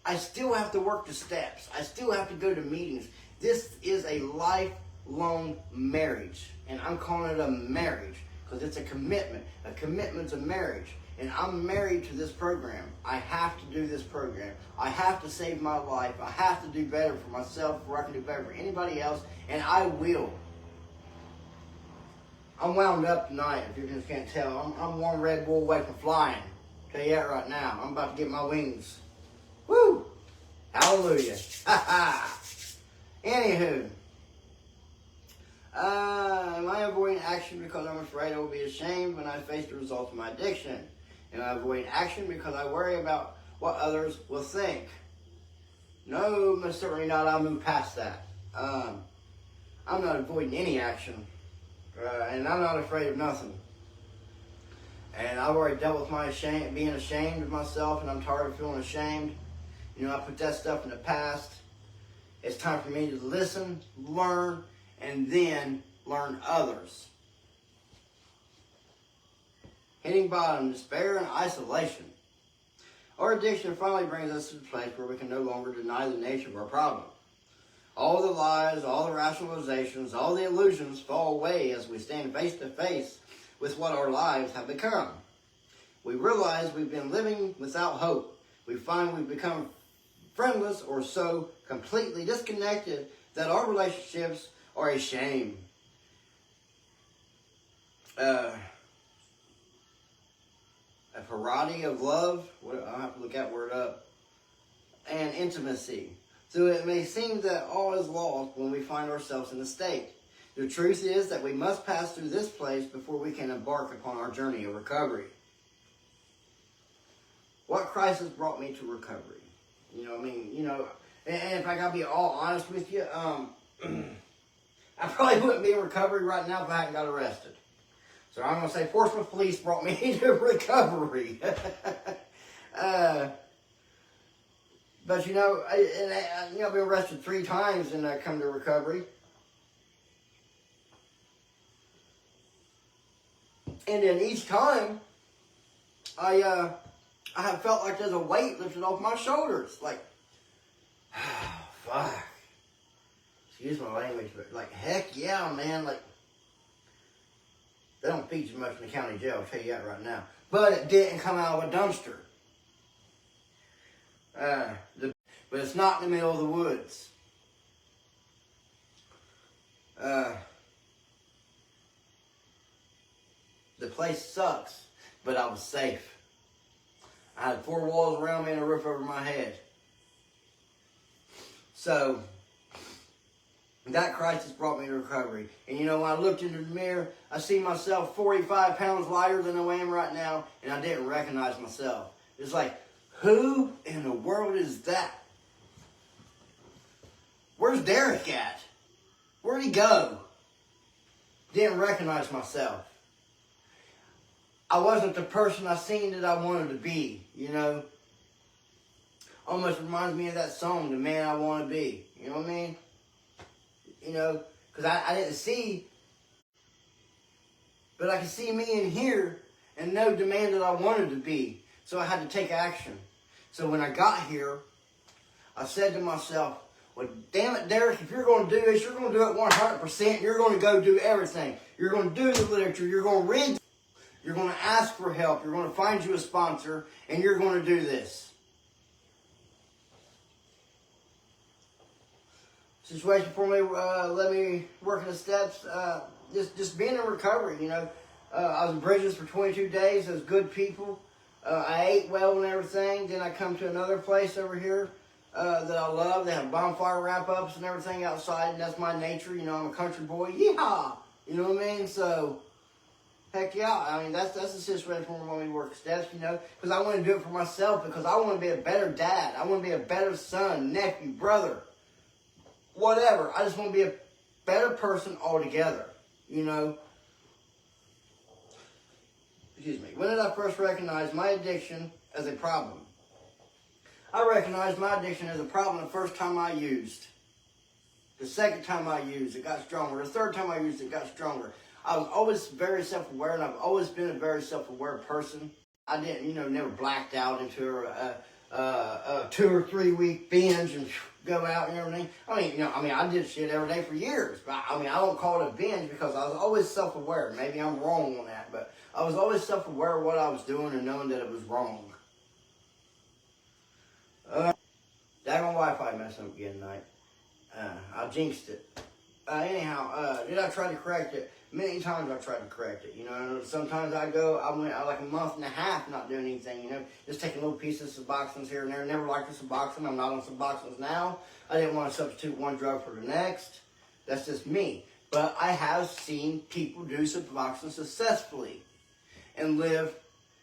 I still have to work the steps. I still have to go to meetings. This is a lifelong marriage. And I'm calling it a marriage because it's a commitment. A commitment's a marriage. And I'm married to this program. I have to do this program. I have to save my life. I have to do better for myself before I can do better for anybody else. And I will. I'm wound up tonight, if you just can't tell. I'm one Red Bull away from flying. Tell you that right now. I'm about to get my wings. Woo! Hallelujah. Ha ha! Anywho. Am I avoiding action because I'm afraid I will be ashamed when I face the results of my addiction? Am I avoiding action because I worry about what others will think? No, most certainly not. I'll move past that. I'm not avoiding any action. And I'm not afraid of nothing. And I've already dealt with my being ashamed of myself, and I'm tired of feeling ashamed. You know, I put that stuff in the past. It's time for me to listen, learn, and then learn others. Hitting bottom, despair, and isolation. Our addiction finally brings us to the place where we can no longer deny the nature of our problem. All the lies, all the rationalizations, all the illusions fall away as we stand face to face with what our lives have become. We realize we've been living without hope. We find we've become friendless or so completely disconnected that our relationships are a shame. A parody of love, I'll have to look that word up, and intimacy. So it may seem that all is lost when we find ourselves in a state. The truth is that we must pass through this place before we can embark upon our journey of recovery. What crisis brought me to recovery? You know what I mean? You know, and if I gotta be all honest with you, I probably wouldn't be in recovery right now if I hadn't got arrested. So I'm gonna say Portsmouth Police brought me to recovery. But you know, I've been arrested 3 times and I come to recovery. And then each time, I have felt like there's a weight lifted off my shoulders. Like, fuck. Excuse my language, but like, heck yeah, man. Like, they don't feed you much in the county jail, I'll tell you that right now. But it didn't come out of a dumpster. But it's not in the middle of the woods. The place sucks, but I was safe. I had 4 walls around me and a roof over my head. So, that crisis brought me to recovery. And you know, when I looked into the mirror, I see myself 45 pounds lighter than I am right now, and I didn't recognize myself. It's like, who in the world is that? Where's Derek at? Where'd he go? Didn't recognize myself. I wasn't the person I seen that I wanted to be, you know. Almost reminds me of that song, The Man I Want to Be. You know what I mean? You know, because I didn't see, but I could see me in here and know the man that I wanted to be. So I had to take action. So when I got here, I said to myself, well, damn it, Derek, if you're going to do this, you're going to do it 100%. You're going to go do everything. You're going to do the literature. You're going to read. You're going to ask for help. You're going to find you a sponsor, and you're going to do this. Situation for me, let me work in the steps. Just being in recovery, you know. I was in Bridges for 22 days. Those good people. I ate well and everything. Then I come to another place over here that I love. They have bonfire wrap-ups and everything outside, and that's my nature. You know, I'm a country boy. Yeehaw! You know what I mean? So, heck yeah. I mean, that's the situation for me when we work steps, you know. Because I want to do it for myself. Because I want to be a better dad. I want to be a better son, nephew, brother. Whatever. I just want to be a better person altogether. You know. Excuse me. When did I first recognize my addiction as a problem? I recognized my addiction as a problem the first time I used. The second time I used, it got stronger. The third time I used, it got stronger. I was always very self-aware, and I've always been a very self-aware person. I didn't, you know, never blacked out into a 2 or 3 week binge and go out and everything. I did shit every day for years. But I don't call it a binge because I was always self-aware. Maybe I'm wrong on that, but I was always self-aware of what I was doing and knowing that it was wrong. Daggone Wi-Fi messed up again tonight. I jinxed it. Did I try to correct it? Many times I tried to correct it, you know. Sometimes I went like a month and a half not doing anything, you know. Just taking little pieces of Suboxone here and there. Never liked the Suboxone. I'm not on Suboxone now. I didn't want to substitute one drug for the next. That's just me. But I have seen people do Suboxone successfully and live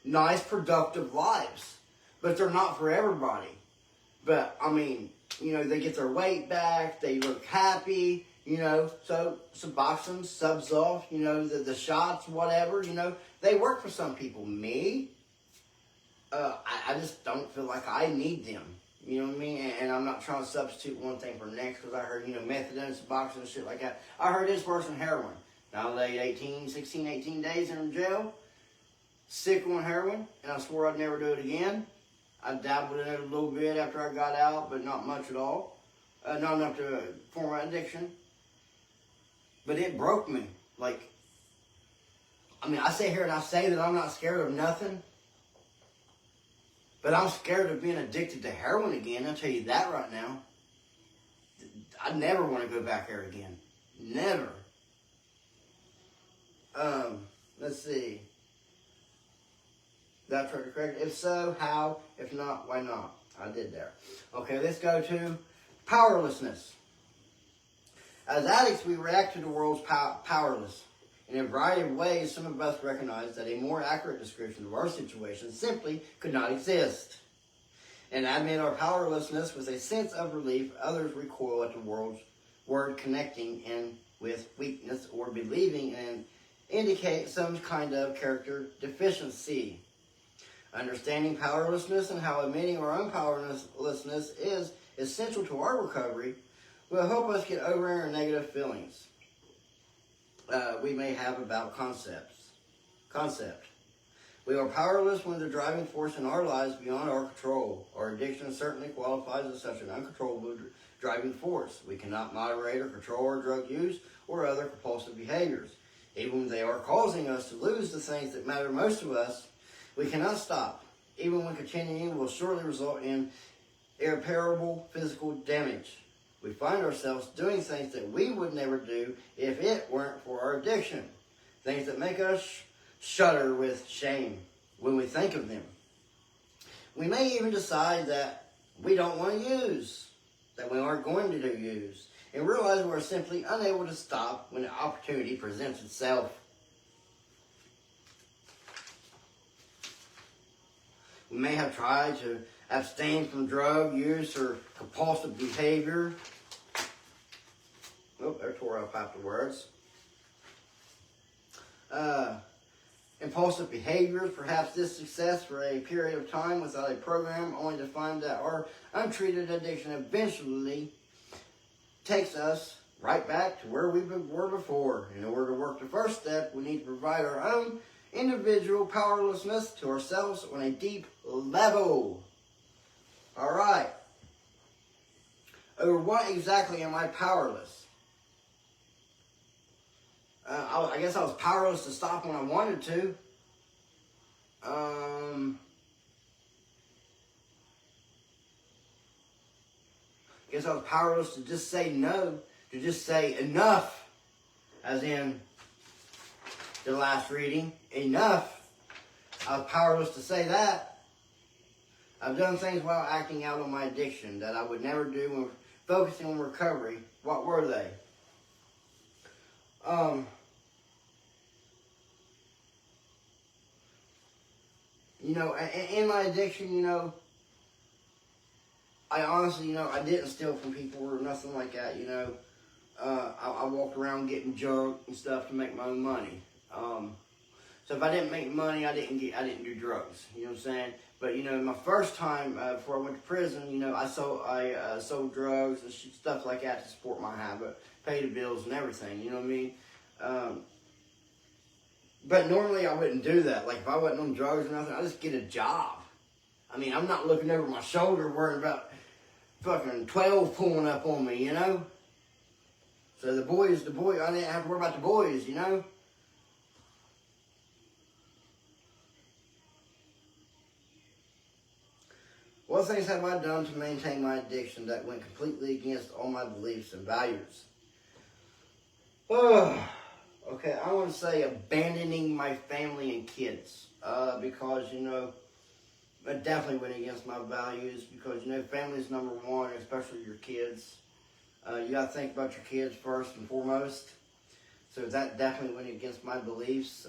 nice, productive lives. But they're not for everybody. But, you know, they get their weight back. They look happy. You know, so Suboxone, Zubsolv, you know, the shots, whatever, you know, they work for some people. Me, I just don't feel like I need them. You know what I mean? And I'm not trying to substitute one thing for the next because I heard, you know, methadone, Suboxone, and shit like that. I heard this person heroin. Now they 16, 18 days in jail, sick on heroin, and I swore I'd never do it again. I dabbled in it a little bit after I got out, but not much at all. Not enough to form an addiction. But it broke me. I sit here and I say that I'm not scared of nothing. But I'm scared of being addicted to heroin again. I'll tell you that right now. I never want to go back there again. Never. Let's see. Did I try to correct it? If so, how? If not, why not? I did there. Okay, let's go to powerlessness. As addicts, we react to the world's powerless. In a variety of ways, some of us recognize that a more accurate description of our situation simply could not exist. And admit our powerlessness with a sense of relief, others recoil at the world's word connecting and with weakness or believing and indicate some kind of character deficiency. Understanding powerlessness and how admitting our own powerlessness is essential to our recovery will help us get over our negative feelings we may have about concept. We are powerless when the driving force in our lives beyond our control. Our addiction certainly qualifies as such an uncontrollable driving force. We cannot moderate or control our drug use or other compulsive behaviors. Even when they are causing us to lose the things that matter most to us, we cannot stop. Even when continuing will surely result in irreparable physical damage. We find ourselves doing things that we would never do if it weren't for our addiction. Things that make us shudder with shame when we think of them. We may even decide that we don't want to use, that we aren't going to use, and realize we're simply unable to stop when the opportunity presents itself. We may have tried to abstain from drug use or compulsive behavior. Oh, there tore up half the words. Impulsive behaviors, perhaps this success for a period of time without a program, only to find that our untreated addiction eventually takes us right back to where we were before. In order to work the first step, we need to provide our own individual powerlessness to ourselves on a deep level. All right. Over what exactly am I powerless? I guess I was powerless to stop when I wanted to. I guess I was powerless to just say no, to just say enough, as in the last reading, enough. I was powerless to say that. I've done things while acting out on my addiction that I would never do when focusing on recovery. What were they? You know, in my addiction, you know, I honestly, you know, I didn't steal from people or nothing like that, you know. I walked around getting junk and stuff to make my own money. So if I didn't make money, I didn't do drugs. You know what I'm saying? But you know, my first time before I went to prison, you know, I sold drugs and stuff like that to support my habit, pay the bills and everything. You know what I mean? But normally I wouldn't do that. Like if I wasn't on drugs or nothing, I just get a job. I mean, I'm not looking over my shoulder worrying about fucking 12 pulling up on me, you know? So the boys, I didn't have to worry about the boys, you know? What things have I done to maintain my addiction that went completely against all my beliefs and values? Okay, I want to say abandoning my family and kids. Because, you know, it definitely went against my values because, you know, family's number one, especially your kids. You got to think about your kids first and foremost. So that definitely went against my beliefs.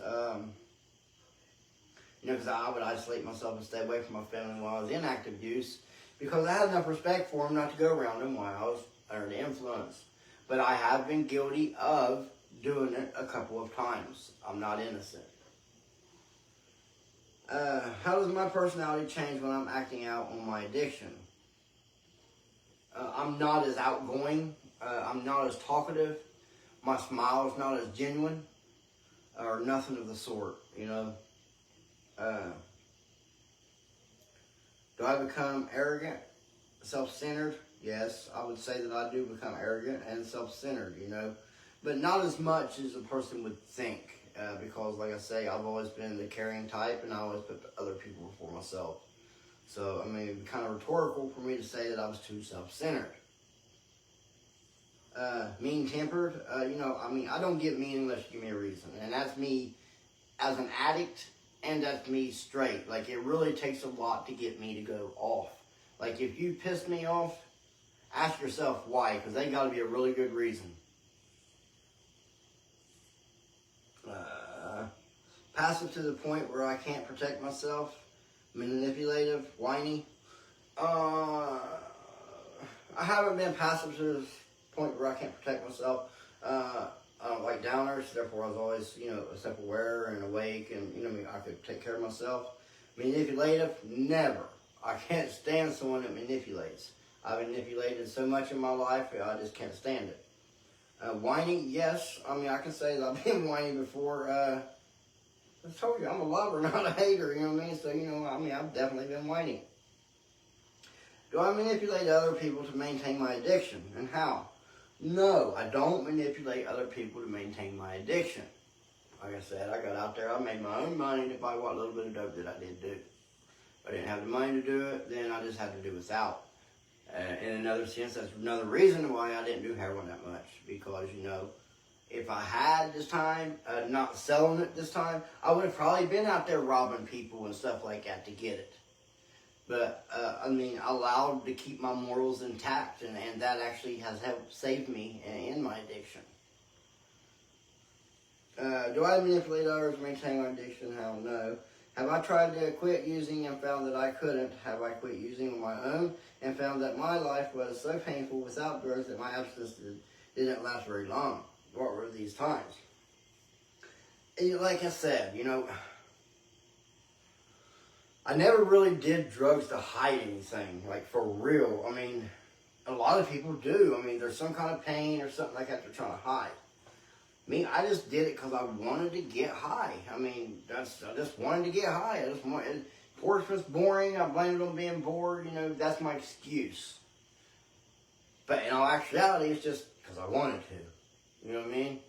You know, because I would isolate myself and stay away from my family while I was in active use because I had enough respect for them not to go around them while I was under the influence. But I have been guilty of doing it a couple of times. I'm not innocent. How does my personality change when I'm acting out on my addiction? I'm not as outgoing. I'm not as talkative. My smile is not as genuine or nothing of the sort, you know. Do I become arrogant, self-centered? Yes, I would say that I do become arrogant and self-centered, you know. But not as much as a person would think. Because, like I say, I've always been the caring type and I always put other people before myself. So, I mean, it'd be kind of rhetorical for me to say that I was too self-centered. Mean-tempered, you know, I mean, I don't get mean unless you give me a reason. And that's me as an addict. And that's me straight. Like, it really takes a lot to get me to go off. Like, if you piss me off, ask yourself why, because they got to be a really good reason. Passive to the point where I can't protect myself. Manipulative, whiny. I haven't been passive to the point where I can't protect myself. I don't like downers, therefore I was always, you know, self-aware and awake and, you know, I could take care of myself. Manipulative, never. I can't stand someone that manipulates. I've manipulated so much in my life, I just can't stand it. Whining, yes. I mean, I can say that I've been whiny before. I told you, I'm a lover, not a hater, you know what I mean? So, you know, I mean, I've definitely been whining. Do I manipulate other people to maintain my addiction? And how? No, I don't manipulate other people to maintain my addiction. Like I said, I got out there, I made my own money to buy what little bit of dope that I did do. If I didn't have the money to do it, then I just had to do without. In another sense, that's another reason why I didn't do heroin that much. Because, you know, if I had this time, not selling it this time, I would have probably been out there robbing people and stuff like that to get it. But, I mean, I allowed to keep my morals intact, and that actually has helped save me in my addiction. Do I manipulate others to maintain my addiction? Hell no. Have I tried to quit using and found that I couldn't? Have I quit using on my own and found that my life was so painful without drugs that my abstinence didn't last very long? What were these times? And like I said, you know, I never really did drugs to hide anything, like for real. I mean, a lot of people do. I mean, there's some kind of pain or something like that they're trying to hide. Me, I just did it because I wanted to get high. I mean, I just wanted to get high. I just wanted, Portsmouth's boring. I blame it on being bored. You know, that's my excuse. But in all actuality, it's just because I wanted to. You know what I mean?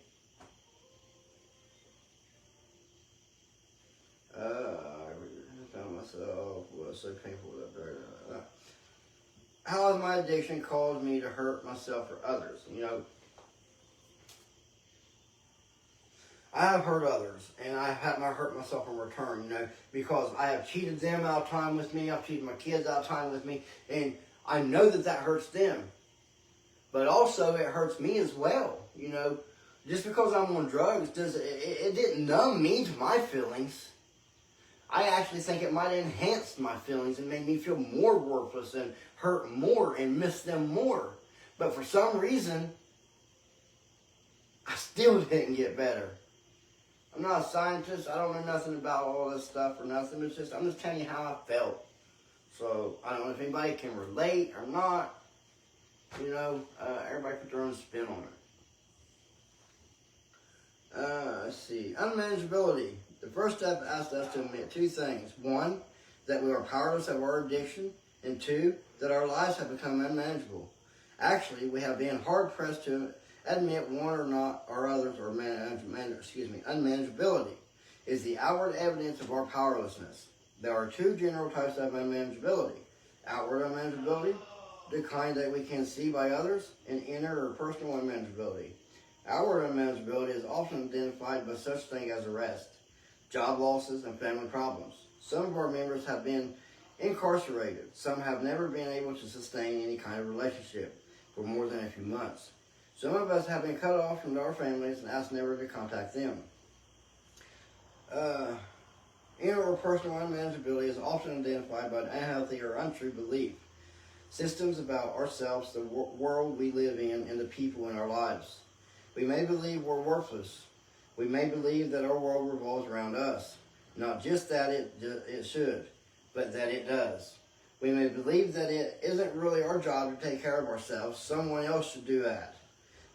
I found myself was so painful up there. How has my addiction caused me to hurt myself or others? You know, I have hurt others, and I have not hurt myself in return, you know, because I have cheated them out of time with me, I've cheated my kids out of time with me, and I know that that hurts them. But also, it hurts me as well, you know. Just because I'm on drugs, it didn't numb me to my feelings. I actually think it might have enhanced my feelings and made me feel more worthless and hurt more and miss them more. But for some reason, I still didn't get better. I'm not a scientist. I don't know nothing about all this stuff or nothing. I'm just telling you how I felt. So I don't know if anybody can relate or not. You know, everybody put their own spin on it. Let's see. Unmanageability. The first step asks us to admit two things. One, that we are powerless over our addiction. And two, that our lives have become unmanageable. Actually, we have been hard-pressed to admit one or not or others or unmanageability is the outward evidence of our powerlessness. There are two general types of unmanageability. Outward unmanageability, the kind that we can see by others, and inner or personal unmanageability. Outward unmanageability is often identified by such things as arrest, job losses, and family problems. Some of our members have been incarcerated. Some have never been able to sustain any kind of relationship for more than a few months. Some of us have been cut off from our families and asked never to contact them. Inner or personal unmanageability is often identified by an unhealthy or untrue belief. Systems about ourselves, the world we live in, and the people in our lives. We may believe we're worthless. We may believe that our world revolves around us. Not just that it should, but that it does. We may believe that it isn't really our job to take care of ourselves. Someone else should do that.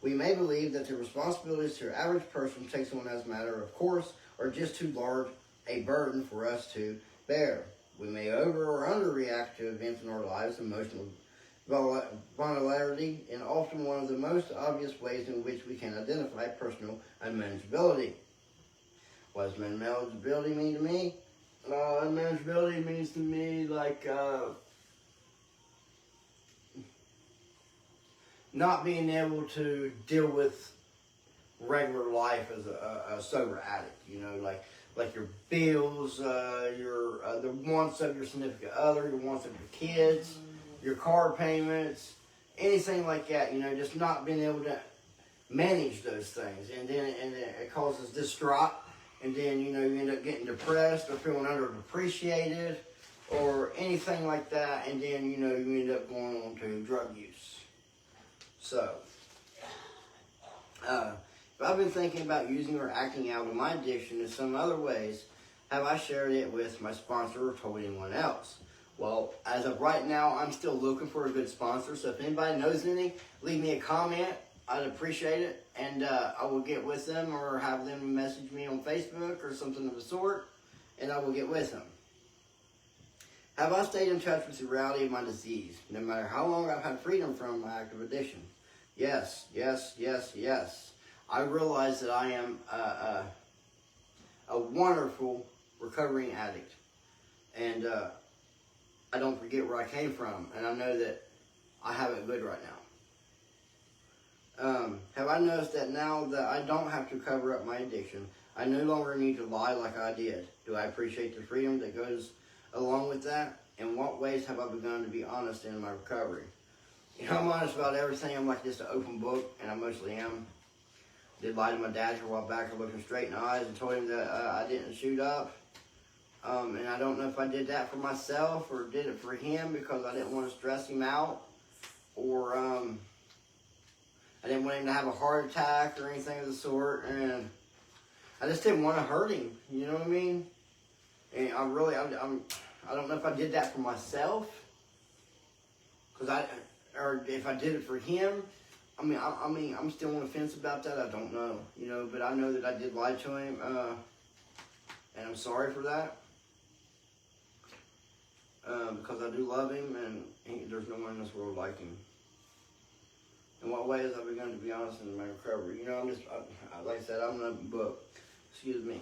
We may believe that the responsibilities to your average person takes on as a matter of course are just too large a burden for us to bear. We may over or underreact to events in our lives, emotional vulnerability, and often one of the most obvious ways in which we can identify personal unmanageability. What does unmanageability mean to me? Unmanageability means to me like not being able to deal with regular life as a sober addict. You know, like your bills, the wants of your significant other, your wants of your kids, your car payments, anything like that. You know, just not being able to manage those things, and then it causes distraught. And then, you know, you end up getting depressed or feeling underappreciated or anything like that. And then, you know, you end up going on to drug use. So, if I've been thinking about using or acting out of my addiction in some other ways, have I shared it with my sponsor or told anyone else? Well, as of right now, I'm still looking for a good sponsor. So if anybody knows any, leave me a comment. I'd appreciate it, and I will get with them or have them message me on Facebook or something of the sort, and I will get with them. Have I stayed in touch with the reality of my disease, no matter how long I've had freedom from my active addiction? Yes, yes, yes, yes. I realize that I am a wonderful recovering addict, and I don't forget where I came from, and I know that I have it good right now. Have I noticed that now that I don't have to cover up my addiction, I no longer need to lie like I did? Do I appreciate the freedom that goes along with that? In what ways have I begun to be honest in my recovery? You know, I'm honest about everything. I'm like just an open book, and I mostly am. Did lie to my dad for a while back. I looked him straight in the eyes and told him that I didn't shoot up. And I don't know if I did that for myself or did it for him because I didn't want to stress him out, or I didn't want him to have a heart attack or anything of the sort, and I just didn't want to hurt him. You know what I mean? And I don't know if I did that for myself, or if I did it for him. I mean, I'm still on the fence about that. I don't know, you know, but I know that I did lie to him, and I'm sorry for that. because I do love him, and there's no one in this world like him. In what ways I've begun to be honest in my recovery? Like I said, I'm in a book. Excuse me.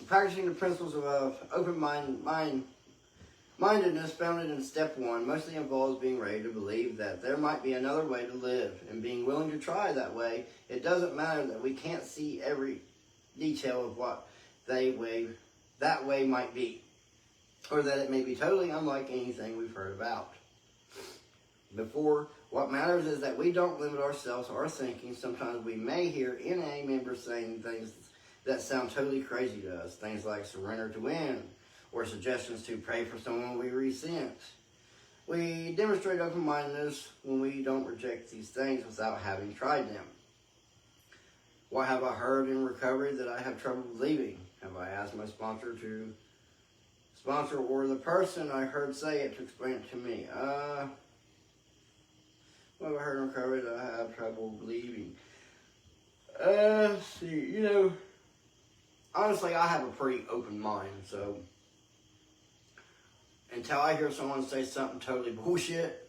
Practicing the principles of open-mindedness founded in step 1 mostly involves being ready to believe that there might be another way to live, and being willing to try that way. It doesn't matter that we can't see every detail of what that way might be, or that it may be totally unlike anything we've heard about before. What matters is that we don't limit ourselves or our thinking. Sometimes we may hear NA members saying things that sound totally crazy to us, things like surrender to win, or suggestions to pray for someone we resent. We demonstrate open-mindedness when we don't reject these things without having tried them. What have I heard in recovery that I have trouble believing? Have I asked my sponsor or the person I heard say it to explain it to me? What have I heard in recovery that I have trouble believing? Let's see, honestly, I have a pretty open mind, so until I hear someone say something totally bullshit,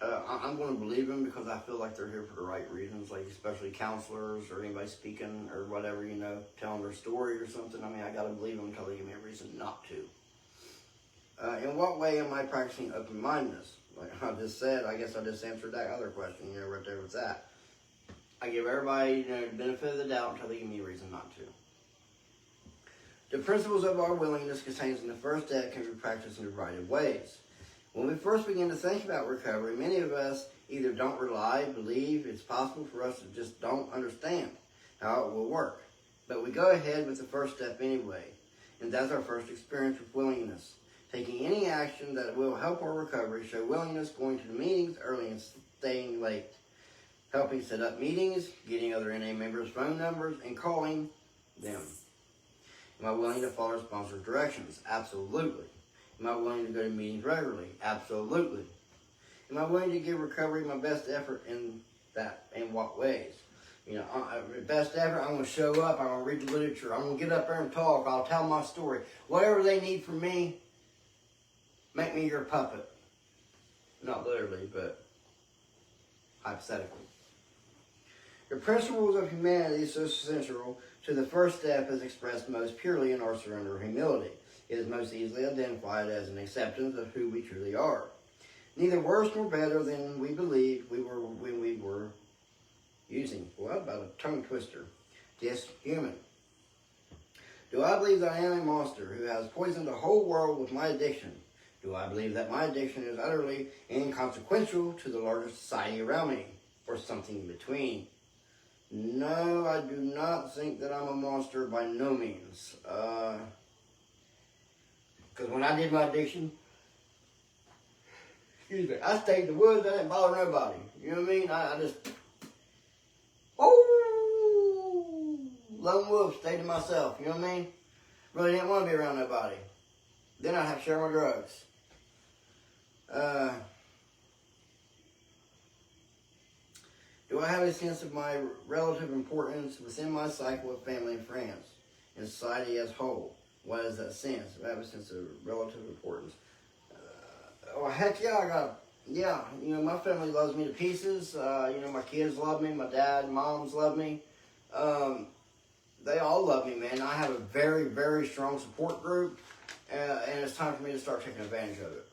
I'm going to believe them because I feel like they're here for the right reasons, like especially counselors or anybody speaking or whatever, telling their story or something. I mean, I got to believe them until they give me a reason not to. In what way am I practicing open-mindedness? Like I just said, I guess I just answered that other question, right there with that. I give everybody, the benefit of the doubt until they give me a reason not to. The principles of our willingness contained in the first step can be practiced in a variety of ways. When we first begin to think about recovery, many of us either don't believe it's possible for us to just don't understand how it will work. But we go ahead with the first step anyway, and that's our first experience with willingness. Taking any action that will help our recovery, show willingness, going to the meetings early and staying late, helping set up meetings, getting other NA members' phone numbers, and calling them. Am I willing to follow sponsor's directions? Absolutely. Am I willing to go to meetings regularly? Absolutely. Am I willing to give recovery my best effort in what ways? Best effort, I'm going to show up, I'm going to read the literature, I'm going to get up there and talk, I'll tell my story. Whatever they need from me, make me your puppet. Not literally, but hypothetically. The principles of humanity are so essential to the first step is expressed most purely in our surrender of humility. It is most easily identified as an acceptance of who we truly are. Neither worse nor better than we believed we were when we were using, about a tongue twister, just human. Do I believe that I am a monster who has poisoned the whole world with my addiction? Do I believe that my addiction is utterly inconsequential to the larger society around me, or something in between? No, I do not think that I'm a monster by no means. Because when I did my addiction, I stayed in the woods, I didn't bother nobody. You know what I mean? I just, lone wolf, stayed to myself, you know what I mean? Really didn't want to be around nobody. Then I'd have to share my drugs. Do I have a sense of my relative importance within my cycle of family and friends and society as a whole? What is that sense? Do I have a sense of relative importance? Heck yeah, my family loves me to pieces. My kids love me, my dad, moms love me. They all love me, man. I have a very, very strong support group, and it's time for me to start taking advantage of it.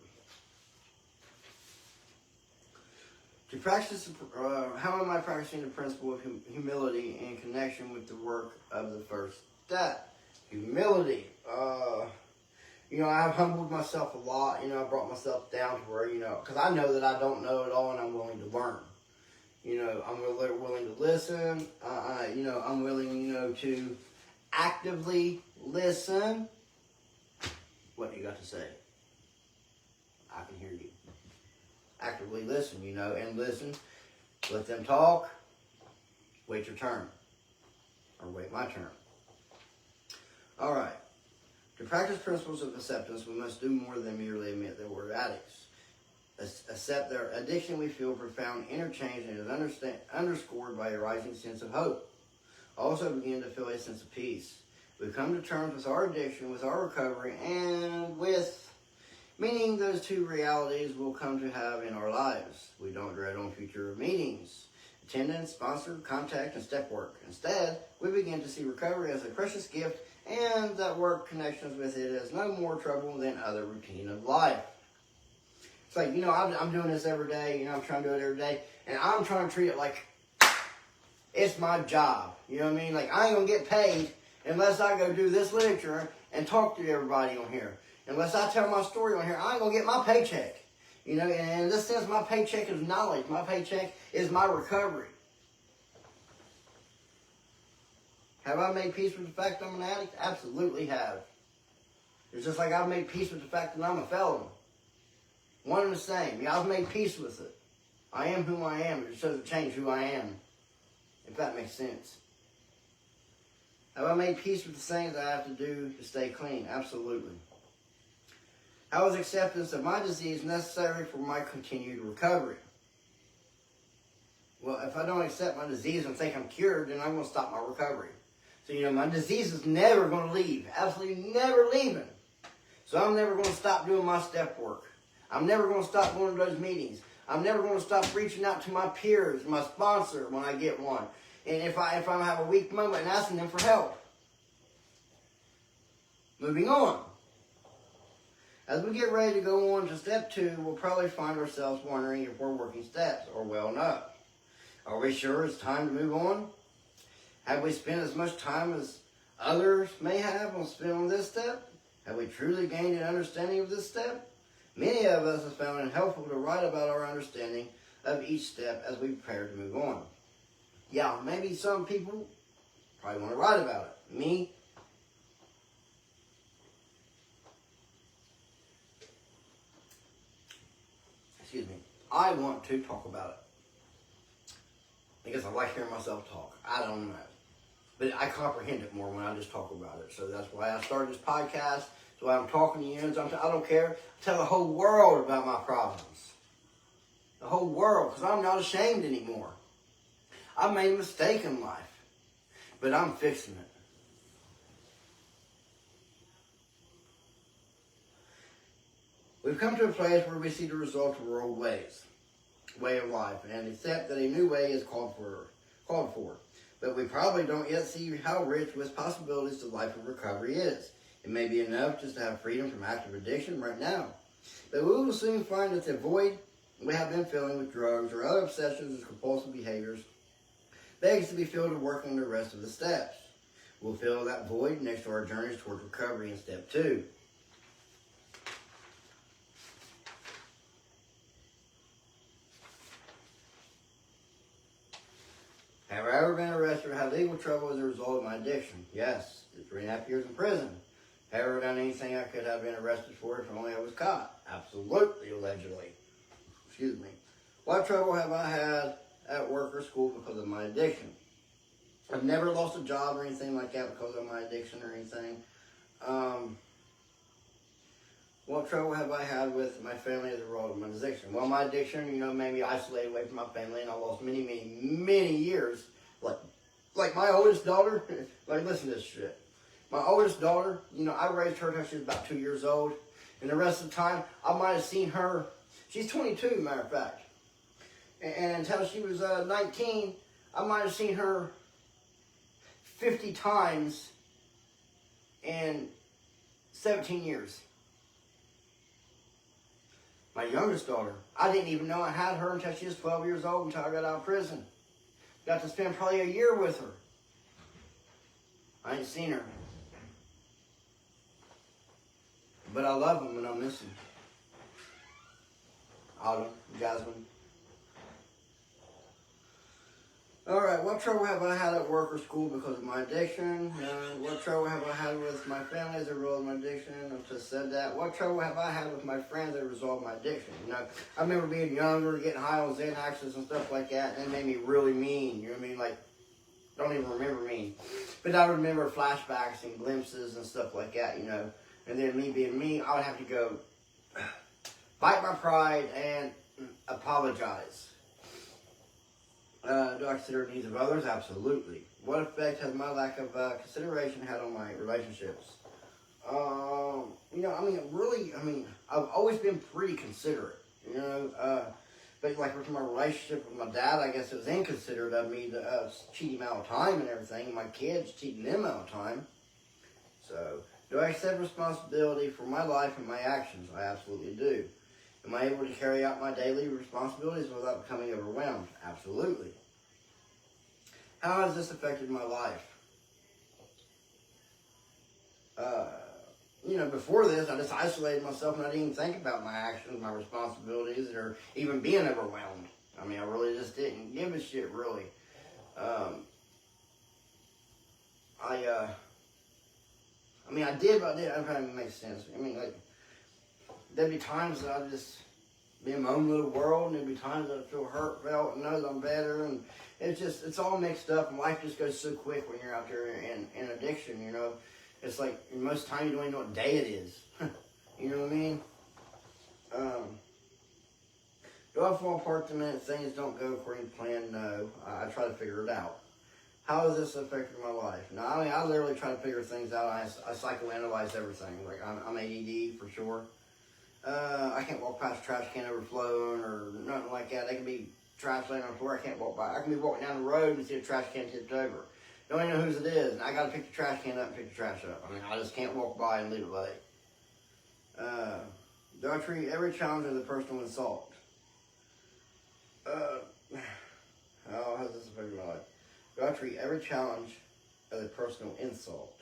To practice, how am I practicing the principle of humility in connection with the work of the first step? Humility. I have humbled myself a lot. I brought myself down to where, because I know that I don't know it all and I'm willing to learn. I'm willing to listen. I'm willing, to actively listen. What do you got to say? I can hear you. Actively listen, and listen. Let them talk. Wait your turn. Or wait my turn. All right. To practice principles of acceptance, we must do more than merely admit that we're addicts. Accept their addiction, we feel profound interchange, and is underscored by a rising sense of hope. Also begin to feel a sense of peace. We come to terms with our addiction, with our recovery, and with meaning those two realities will come to have in our lives. We don't dread on future meetings, attendance, sponsor, contact, and step work. Instead, we begin to see recovery as a precious gift, and that work connections with it as no more trouble than other routine of life. It's like, I'm doing this every day, I'm trying to do it every day, and I'm trying to treat it like it's my job. You know what I mean? Like, I ain't going to get paid unless I go do this literature and talk to everybody on here. Unless I tell my story on here, I ain't going to get my paycheck. And in this sense, my paycheck is knowledge. My paycheck is my recovery. Have I made peace with the fact I'm an addict? Absolutely have. It's just like I've made peace with the fact that I'm a felon. One and the same. Yeah, I've made peace with it. I am who I am. It just doesn't change who I am. If that makes sense. Have I made peace with the things I have to do to stay clean? Absolutely. How is acceptance of my disease necessary for my continued recovery? Well, if I don't accept my disease and think I'm cured, then I'm going to stop my recovery. So, my disease is never going to leave. Absolutely never leaving. So I'm never going to stop doing my step work. I'm never going to stop going to those meetings. I'm never going to stop reaching out to my peers, my sponsor when I get one. And if I have a weak moment, and asking them for help. Moving on. As we get ready to go on to step 2, we'll probably find ourselves wondering if we're working steps or well enough. Are we sure it's time to move on? Have we spent as much time as others may have on spending on this step? Have we truly gained an understanding of this step? Many of us have found it helpful to write about our understanding of each step as we prepare to move on. Yeah, maybe some people probably want to write about it. Me, I want to talk about it. Because I like hearing myself talk. I don't know. But I comprehend it more when I just talk about it. So that's why I started this podcast. So I'm talking to you. I don't care. I tell the whole world about my problems. The whole world. Because I'm not ashamed anymore. I made a mistake in life. But I'm fixing it. We've come to a place where we see the result of our old ways. Way of life. And accept that a new way is called for. But we probably don't yet see how rich with possibilities the life of recovery is. It may be enough just to have freedom from active addiction right now. But we will soon find that the void we have been filling with drugs or other obsessions or compulsive behaviors begs to be filled to work on the rest of the steps. We'll fill that void next to our journeys towards recovery in step 2. Have I ever been arrested or had legal trouble as a result of my addiction? Yes. 3.5 years in prison. Have I ever done anything I could have been arrested for if only I was caught? Absolutely, allegedly. Excuse me. What trouble have I had at work or school because of my addiction? I've never lost a job or anything like that because of my addiction or anything. What trouble have I had with my family as a result of my addiction? Well, my addiction, made me isolated away from my family, and I lost many, many, many years. Like my oldest daughter, listen to this shit. My oldest daughter, I raised her until she was about 2 years old. And the rest of the time, I might have seen her. She's 22, matter of fact. And until she was 19, I might have seen her 50 times in 17 years. My youngest daughter, I didn't even know I had her until she was 12 years old, until I got out of prison. Got to spend probably a year with her. I ain't seen her. But I love them and I miss them. Autumn, Jasmine. Alright, what trouble have I had at work or school because of my addiction? What trouble have I had with my family as a result of my addiction? I've just said that. What trouble have I had with my friends as a result of my addiction? I remember being younger, getting high on Xanaxes and stuff like that, and it made me really mean. You know what I mean? Don't even remember mean. But I remember flashbacks and glimpses and stuff like that, And then me being me, I would have to go bite my pride and apologize. Do I consider the needs of others? Absolutely. What effect has my lack of consideration had on my relationships? I've always been pretty considerate, but like with my relationship with my dad, I guess it was inconsiderate of me to cheat him out of time and everything. My kids cheating them out of time. So, do I accept responsibility for my life and my actions? I absolutely do. Am I able to carry out my daily responsibilities without becoming overwhelmed? Absolutely. How has this affected my life? Before this, I just isolated myself and I didn't even think about my actions, my responsibilities, or even being overwhelmed. I really just didn't give a shit, really. I did, but I didn't. I don't know if it makes sense. There'd be times that I'd just be in my own little world, and there'd be times that I'd feel hurt, felt, and know that I'm better, and it's all mixed up, and life just goes so quick when you're out there in addiction, It's like most of the time you don't even know what day it is. You know what I mean? Do I fall apart the minute things don't go according to plan? No. I try to figure it out. How has this affected my life? No, I literally try to figure things out. I psychoanalyze everything. Like, I'm ADD for sure. I can't walk past a trash can overflowing or nothing like that. They can be trash laying on the floor. I can't walk by. I can be walking down the road and see a trash can tipped over. Don't even know whose it is, and I gotta pick the trash can up and pick the trash up. I just can't walk by and leave it lay. Do I treat every challenge as a personal insult? How has this affected my life? Do I treat every challenge as a personal insult?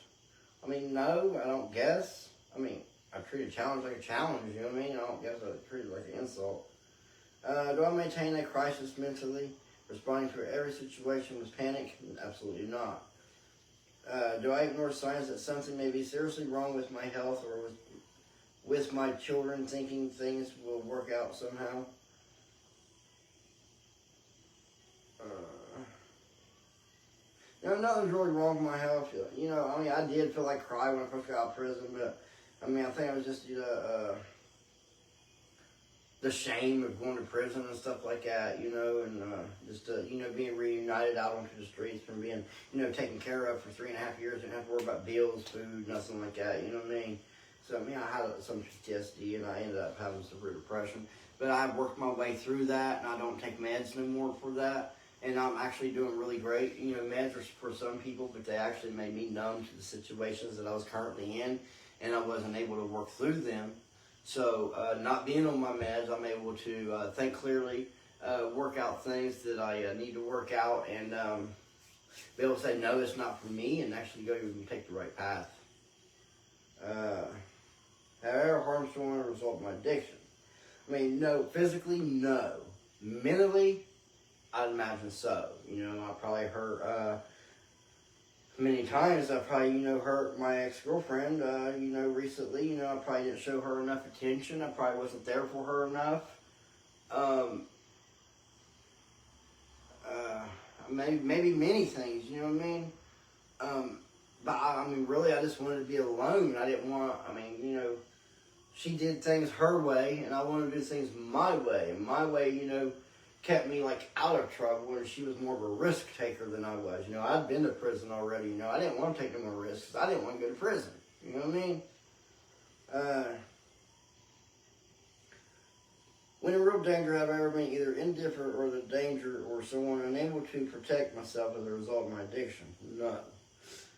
No, I don't guess. I treat a challenge like a challenge, you know what I mean? I don't guess I treat it like an insult. Do I maintain a crisis mentally? Responding to every situation with panic? Absolutely not. Do I ignore signs that something may be seriously wrong with my health or with my children, thinking things will work out somehow? Nothing's really wrong with my health. I did feel like cry when I first got out of prison, but I think I was just the shame of going to prison and stuff like that, being reunited out onto the streets from being, taken care of for 3.5 years, didn't have to worry about bills, food, nothing like that, you know what I mean? So, I had some PTSD and I ended up having severe depression, but I worked my way through that and I don't take meds no more for that, and I'm actually doing really great. Meds are for some people, but they actually made me numb to the situations that I was currently in, and I wasn't able to work through them. So, not being on my meds, I'm able to think clearly, work out things that I need to work out, and be able to say, no, it's not for me, and actually go and take the right path. Have I ever harmed someone as a result of my addiction? No. Physically, no. Mentally, I'd imagine so. I probably hurt... many times I probably, hurt my ex-girlfriend, recently, I probably didn't show her enough attention. I probably wasn't there for her enough. Maybe many things, you know what I mean? But really, I just wanted to be alone. I didn't want, she did things her way, and I wanted to do things my way. And my way, kept me out of trouble, and she was more of a risk taker than I was. I'd been to prison already. I didn't want to take no more risks. I didn't want to go to prison. You know what I mean? When in real danger, have I ever been either indifferent or the danger or someone unable to protect myself as a result of my addiction? None.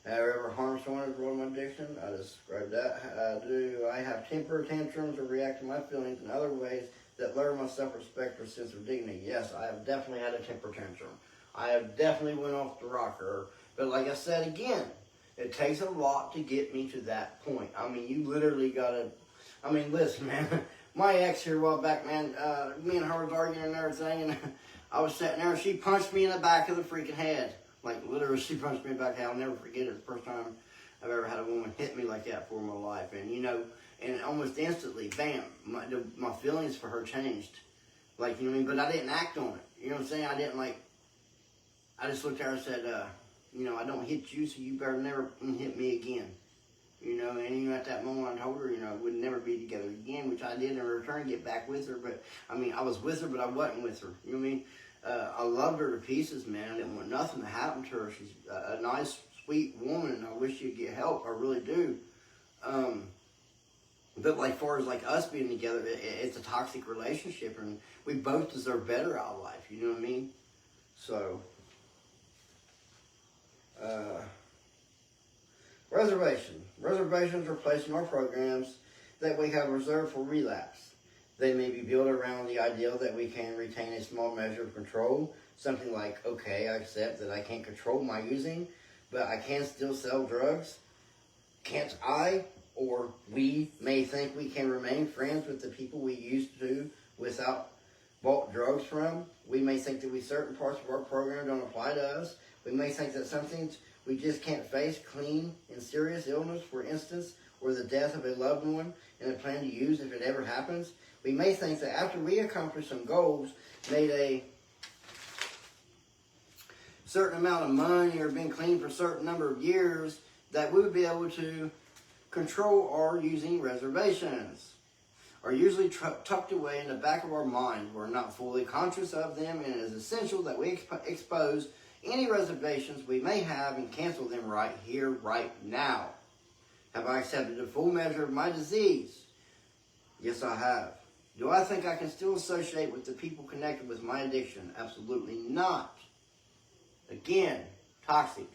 Have I ever harmed someone as a result of my addiction? I described that. Do I have temper tantrums or react to my feelings in other ways that lower my self-respect or sense of dignity? Yes, I have definitely had a temper tantrum. I have definitely went off the rocker. But like I said again, it takes a lot to get me to that point. You literally gotta... listen, man. My ex here a while back, man, me and her was arguing and everything, and I was sitting there, and she punched me in the back of the freaking head. Literally, she punched me in the back of the head. I'll never forget it. The first time I've ever had a woman hit me like that for my life. And, and almost instantly, bam, my feelings for her changed. You know what I mean? But I didn't act on it. You know what I'm saying? I didn't, I just looked at her and said, I don't hit you, so you better never hit me again. And at that moment I told her, we'd never be together again, which I did in return, get back with her. But, I was with her, but I wasn't with her. You know what I mean? I loved her to pieces, man. I didn't want nothing to happen to her. She's a nice, sweet woman, and I wish she'd get help. I really do. But like far as like us being together, it's a toxic relationship, and we both deserve better out of life. You know what I mean? So, reservations are placed in our programs that we have reserved for relapse. They may be built around the ideal that we can retain a small measure of control. Something like, okay, I accept that I can't control my using, but I can still sell drugs. Can't I, or we, may think we can remain friends with the people we used to without bought drugs from. We may think that certain parts of our program don't apply to us. We may think that some things we just can't face, clean and serious illness, for instance, or the death of a loved one, and a plan to use if it ever happens. We may think that after we accomplish some goals, made a certain amount of money, or been clean for a certain number of years, that we would be able to control our using reservations. Are usually tucked away in the back of our mind. We're not fully conscious of them, and it is essential that we expose any reservations we may have and cancel them right here, right now. Have I accepted the full measure of my disease? Yes, I have. Do I think I can still associate with the people connected with my addiction? Absolutely not. Again, toxic.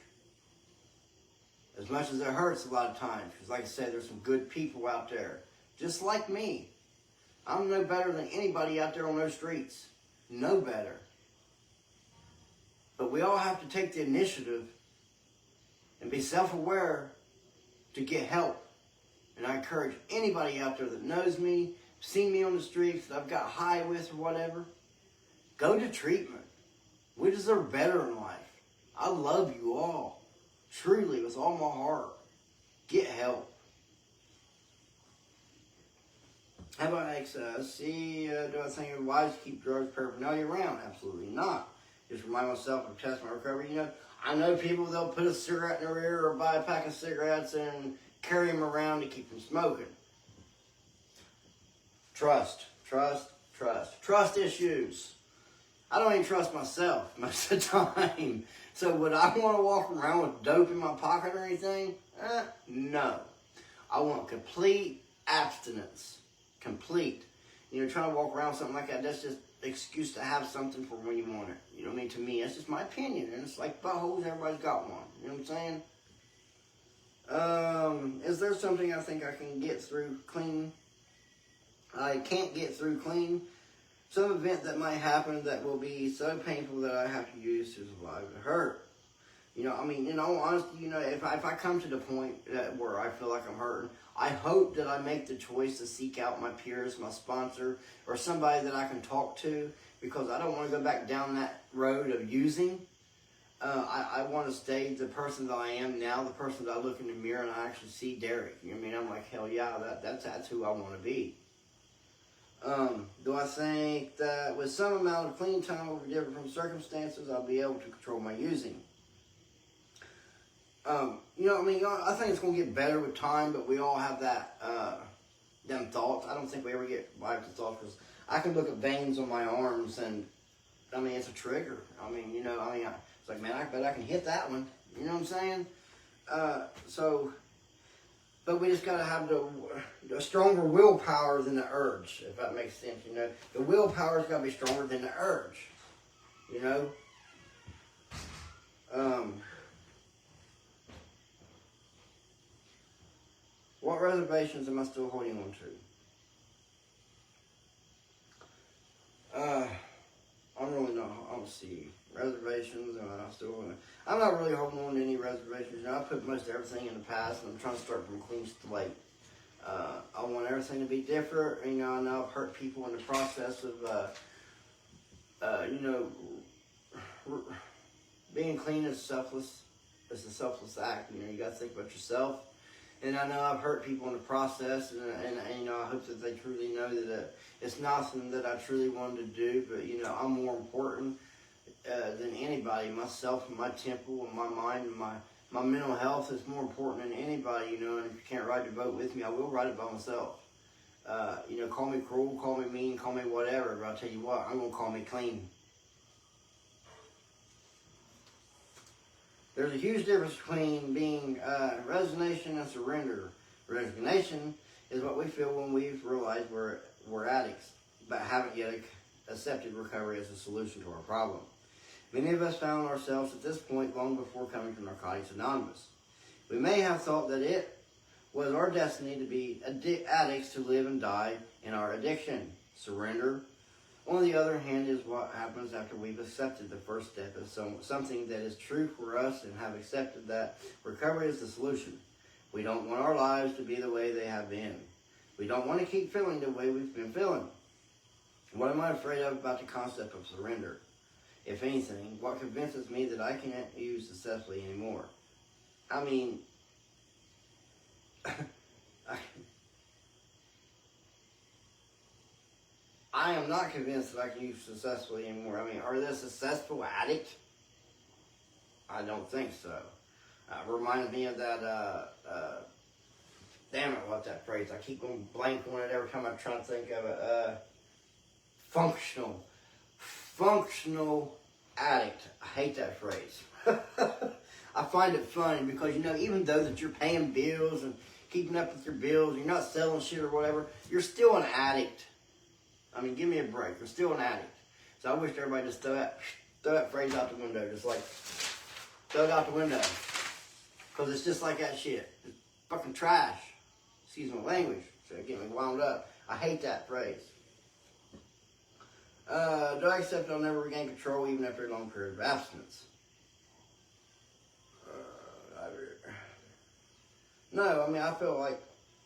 As much as it hurts a lot of times, because like I said, there's some good people out there, just like me. I'm no better than anybody out there on those streets. No better. But we all have to take the initiative and be self-aware to get help. And I encourage anybody out there that knows me, seen me on the streets, that I've got high with or whatever, go to treatment. We deserve better in life. I love you all. Truly, with all my heart. Get help. How about next? Do I think it's wise to keep drugs paraphernalia around? Absolutely not. Just remind myself of test my recovery. You know, I know people, they'll put a cigarette in their ear or buy a pack of cigarettes and carry them around to keep them smoking. Trust issues. I don't even trust myself most of the time. So would I want to walk around with dope in my pocket or anything? No. I want complete abstinence. Complete. You know, trying to walk around with something like that, that's just an excuse to have something for when you want it. You know what I mean? To me, that's just my opinion. And it's like buttholes, everybody's got one. You know what I'm saying? Is there something I think I can get through clean? I can't get through clean. Some event that might happen that will be so painful that I have to use to survive the hurt. You know, I mean, in all honesty, you know, if I come to the point where I feel like I'm hurting, I hope that I make the choice to seek out my peers, my sponsor, or somebody that I can talk to, because I don't want to go back down that road of using. I want to stay the person that I am now, the person that I look in the mirror and I actually see Derek. You know what I mean? I'm like, hell yeah, that's who I want to be. Do I think that with some amount of clean time will be different from circumstances, I'll be able to control my using? You know, I mean, I think it's going to get better with time, but we all have that, them thoughts. I don't think we ever get by with the thoughts, because I can look at veins on my arms and, I mean, it's a trigger. I mean, you know, it's like, man, I bet I can hit that one. You know what I'm saying? But we just got to have the stronger willpower than the urge, if that makes sense, you know. The willpower's got to be stronger than the urge, you know. What reservations am I still holding on to? I'm really not, I'll see. Reservations, I'm not really holding on to any reservations. You know, I put most everything in the past, and I'm trying to start from a clean slate. I want everything to be different. You know, I know I've hurt people in the process of, you know, being clean is selfless. It's a selfless act. You know, you got to think about yourself. And I know I've hurt people in the process, and you know, I hope that they truly know that it's nothing that I truly wanted to do, but, you know, I'm more important than anybody. Myself and my temple and my mind and my mental health is more important than anybody, you know, and if you can't ride the boat with me, I will ride it by myself. You know, call me cruel, call me mean, call me whatever, but I'll tell you what, I'm going to call me clean. There's a huge difference between being resignation and surrender. Resignation is what we feel when we've realized we're addicts, but haven't yet accepted recovery as a solution to our problem. Many of us found ourselves at this point long before coming to Narcotics Anonymous. We may have thought that it was our destiny to be addicts to live and die in our addiction. Surrender, on the other hand, is what happens after we've accepted the first step as something that is true for us and have accepted that recovery is the solution. We don't want our lives to be the way they have been. We don't want to keep feeling the way we've been feeling. What am I afraid of about the concept of surrender? If anything, what convinces me that I can't use successfully anymore? I mean, I am not convinced that I can use successfully anymore. I mean, are they a successful addict? I don't think so. Reminds me of that, damn it, what's that phrase? I keep going blank on it every time I'm trying to think of it. Functional addict. I hate that phrase. I find it funny because, you know, even though that you're paying bills and keeping up with your bills, you're not selling shit or whatever, you're still an addict. I mean, give me a break. You're still an addict. So I wish everybody just throw that phrase out the window. Just like, throw it out the window. Because it's just like that shit. It's fucking trash. Excuse my language. So it get me wound up. I hate that phrase. Do I accept I'll never regain control even after a long period of abstinence? No, I mean, I feel like,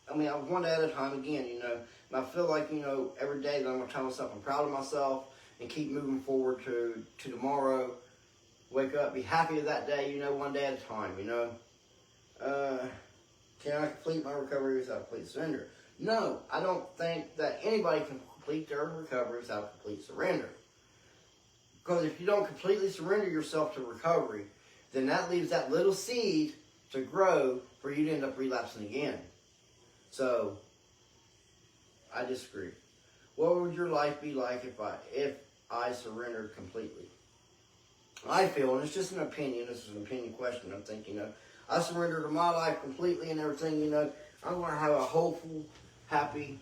one day at a time again, you know. And I feel like, you know, every day that I'm going to tell myself I'm proud of myself and keep moving forward to tomorrow. Wake up, be happy with that day, you know, one day at a time, you know. Can I complete my recovery without complete surrender? No, I don't think that anybody can complete their recovery without complete surrender. Because if you don't completely surrender yourself to recovery, then that leaves that little seed to grow for you to end up relapsing again. So, I disagree. What would your life be like if I surrendered completely? I feel, and it's just an opinion, this is an opinion question, I'm thinking, you know, I surrender to my life completely and everything, you know, I want to have a hopeful, happy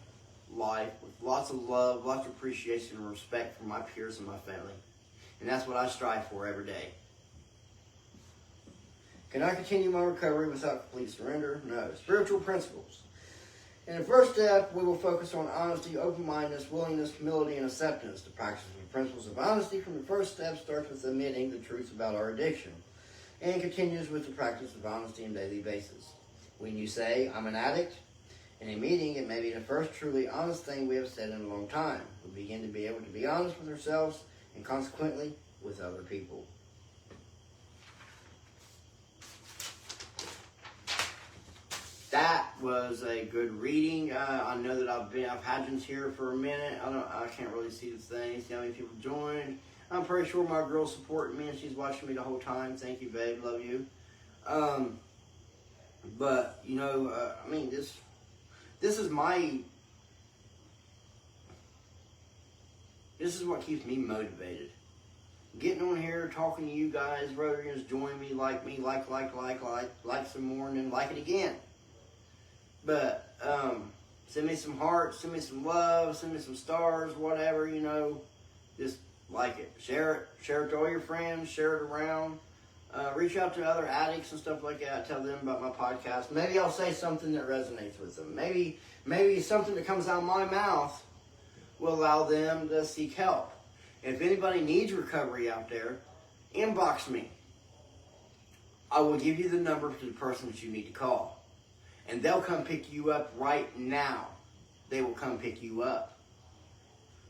life with lots of love, lots of appreciation and respect for my peers and my family. And that's what I strive for every day. Can I continue my recovery without complete surrender? No. Spiritual principles. In the first step, we will focus on honesty, open-mindedness, willingness, humility, and acceptance. The practice of the principles of honesty from the first step starts with admitting the truth about our addiction and continues with the practice of honesty on a daily basis. When you say, I'm an addict, in a meeting, it may be the first truly honest thing we have said in a long time. We begin to be able to be honest with ourselves and consequently with other people. That was a good reading. I know that I've had you here for a minute. I can't really see the thing. See how many people joined. I'm pretty sure my girl's supporting me and she's watching me the whole time. Thank you, babe. Love you. But you know, I mean, this is what keeps me motivated. Getting on here, talking to you guys, Rotarians, join me, like some more, and then like it again. But send me some hearts, send me some love, send me some stars, whatever, you know. Just like it. Share it to all your friends, share it around. Reach out to other addicts and stuff like that. Tell them about my podcast. Maybe I'll say something that resonates with them. Maybe something that comes out of my mouth will allow them to seek help. If anybody needs recovery out there, inbox me. I will give you the number to the person that you need to call. And they'll come pick you up right now. They will come pick you up.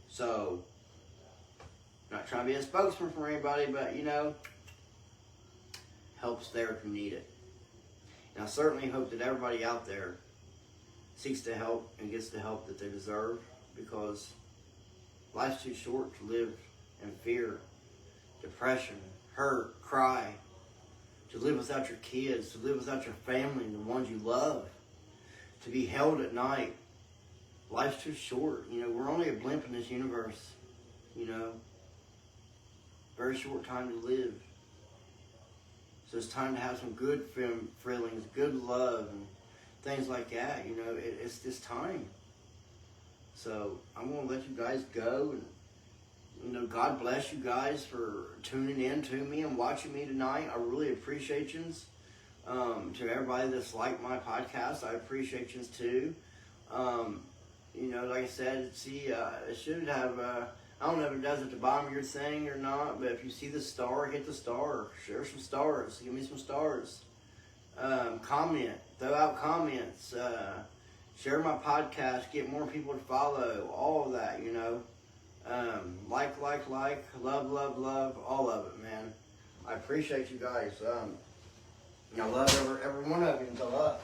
So, I'm not trying to be a spokesman for anybody, but, you know, help's there if you need it. And I certainly hope that everybody out there seeks the help and gets the help that they deserve, because life's too short to live in fear, depression, hurt, cry, to live without your kids, to live without your family and the ones you love, to be held at night. Life's too short. You know, we're only a blimp in this universe. You know, very short time to live. So it's time to have some good feelings, good love, and things like that. You know, it's this time. So I'm gonna let you guys go, and you know, God bless you guys for tuning in to me and watching me tonight. I really appreciate you. To everybody that's liked my podcast, I appreciate you too. You know, like I said, see, it should have, I don't know if it does at the bottom of your thing or not, but if you see the star, hit the star. Share some stars. Give me some stars. Comment. Throw out comments. Share my podcast. Get more people to follow. All of that, you know. Like. Love. All of it, man. I appreciate you guys. I love every one of you. I love.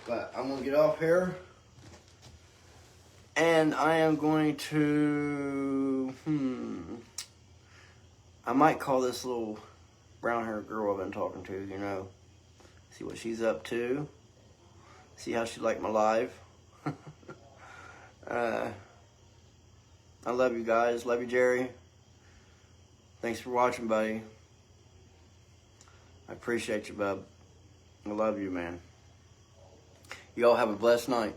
But I'm gonna get off here, and I am going to. I might call this little brown-haired girl I've been talking to. You know, see what she's up to. See how she liked my live. I love you guys. Love you, Jerry. Thanks for watching, buddy. I appreciate you, bub. I love you, man. You all have a blessed night.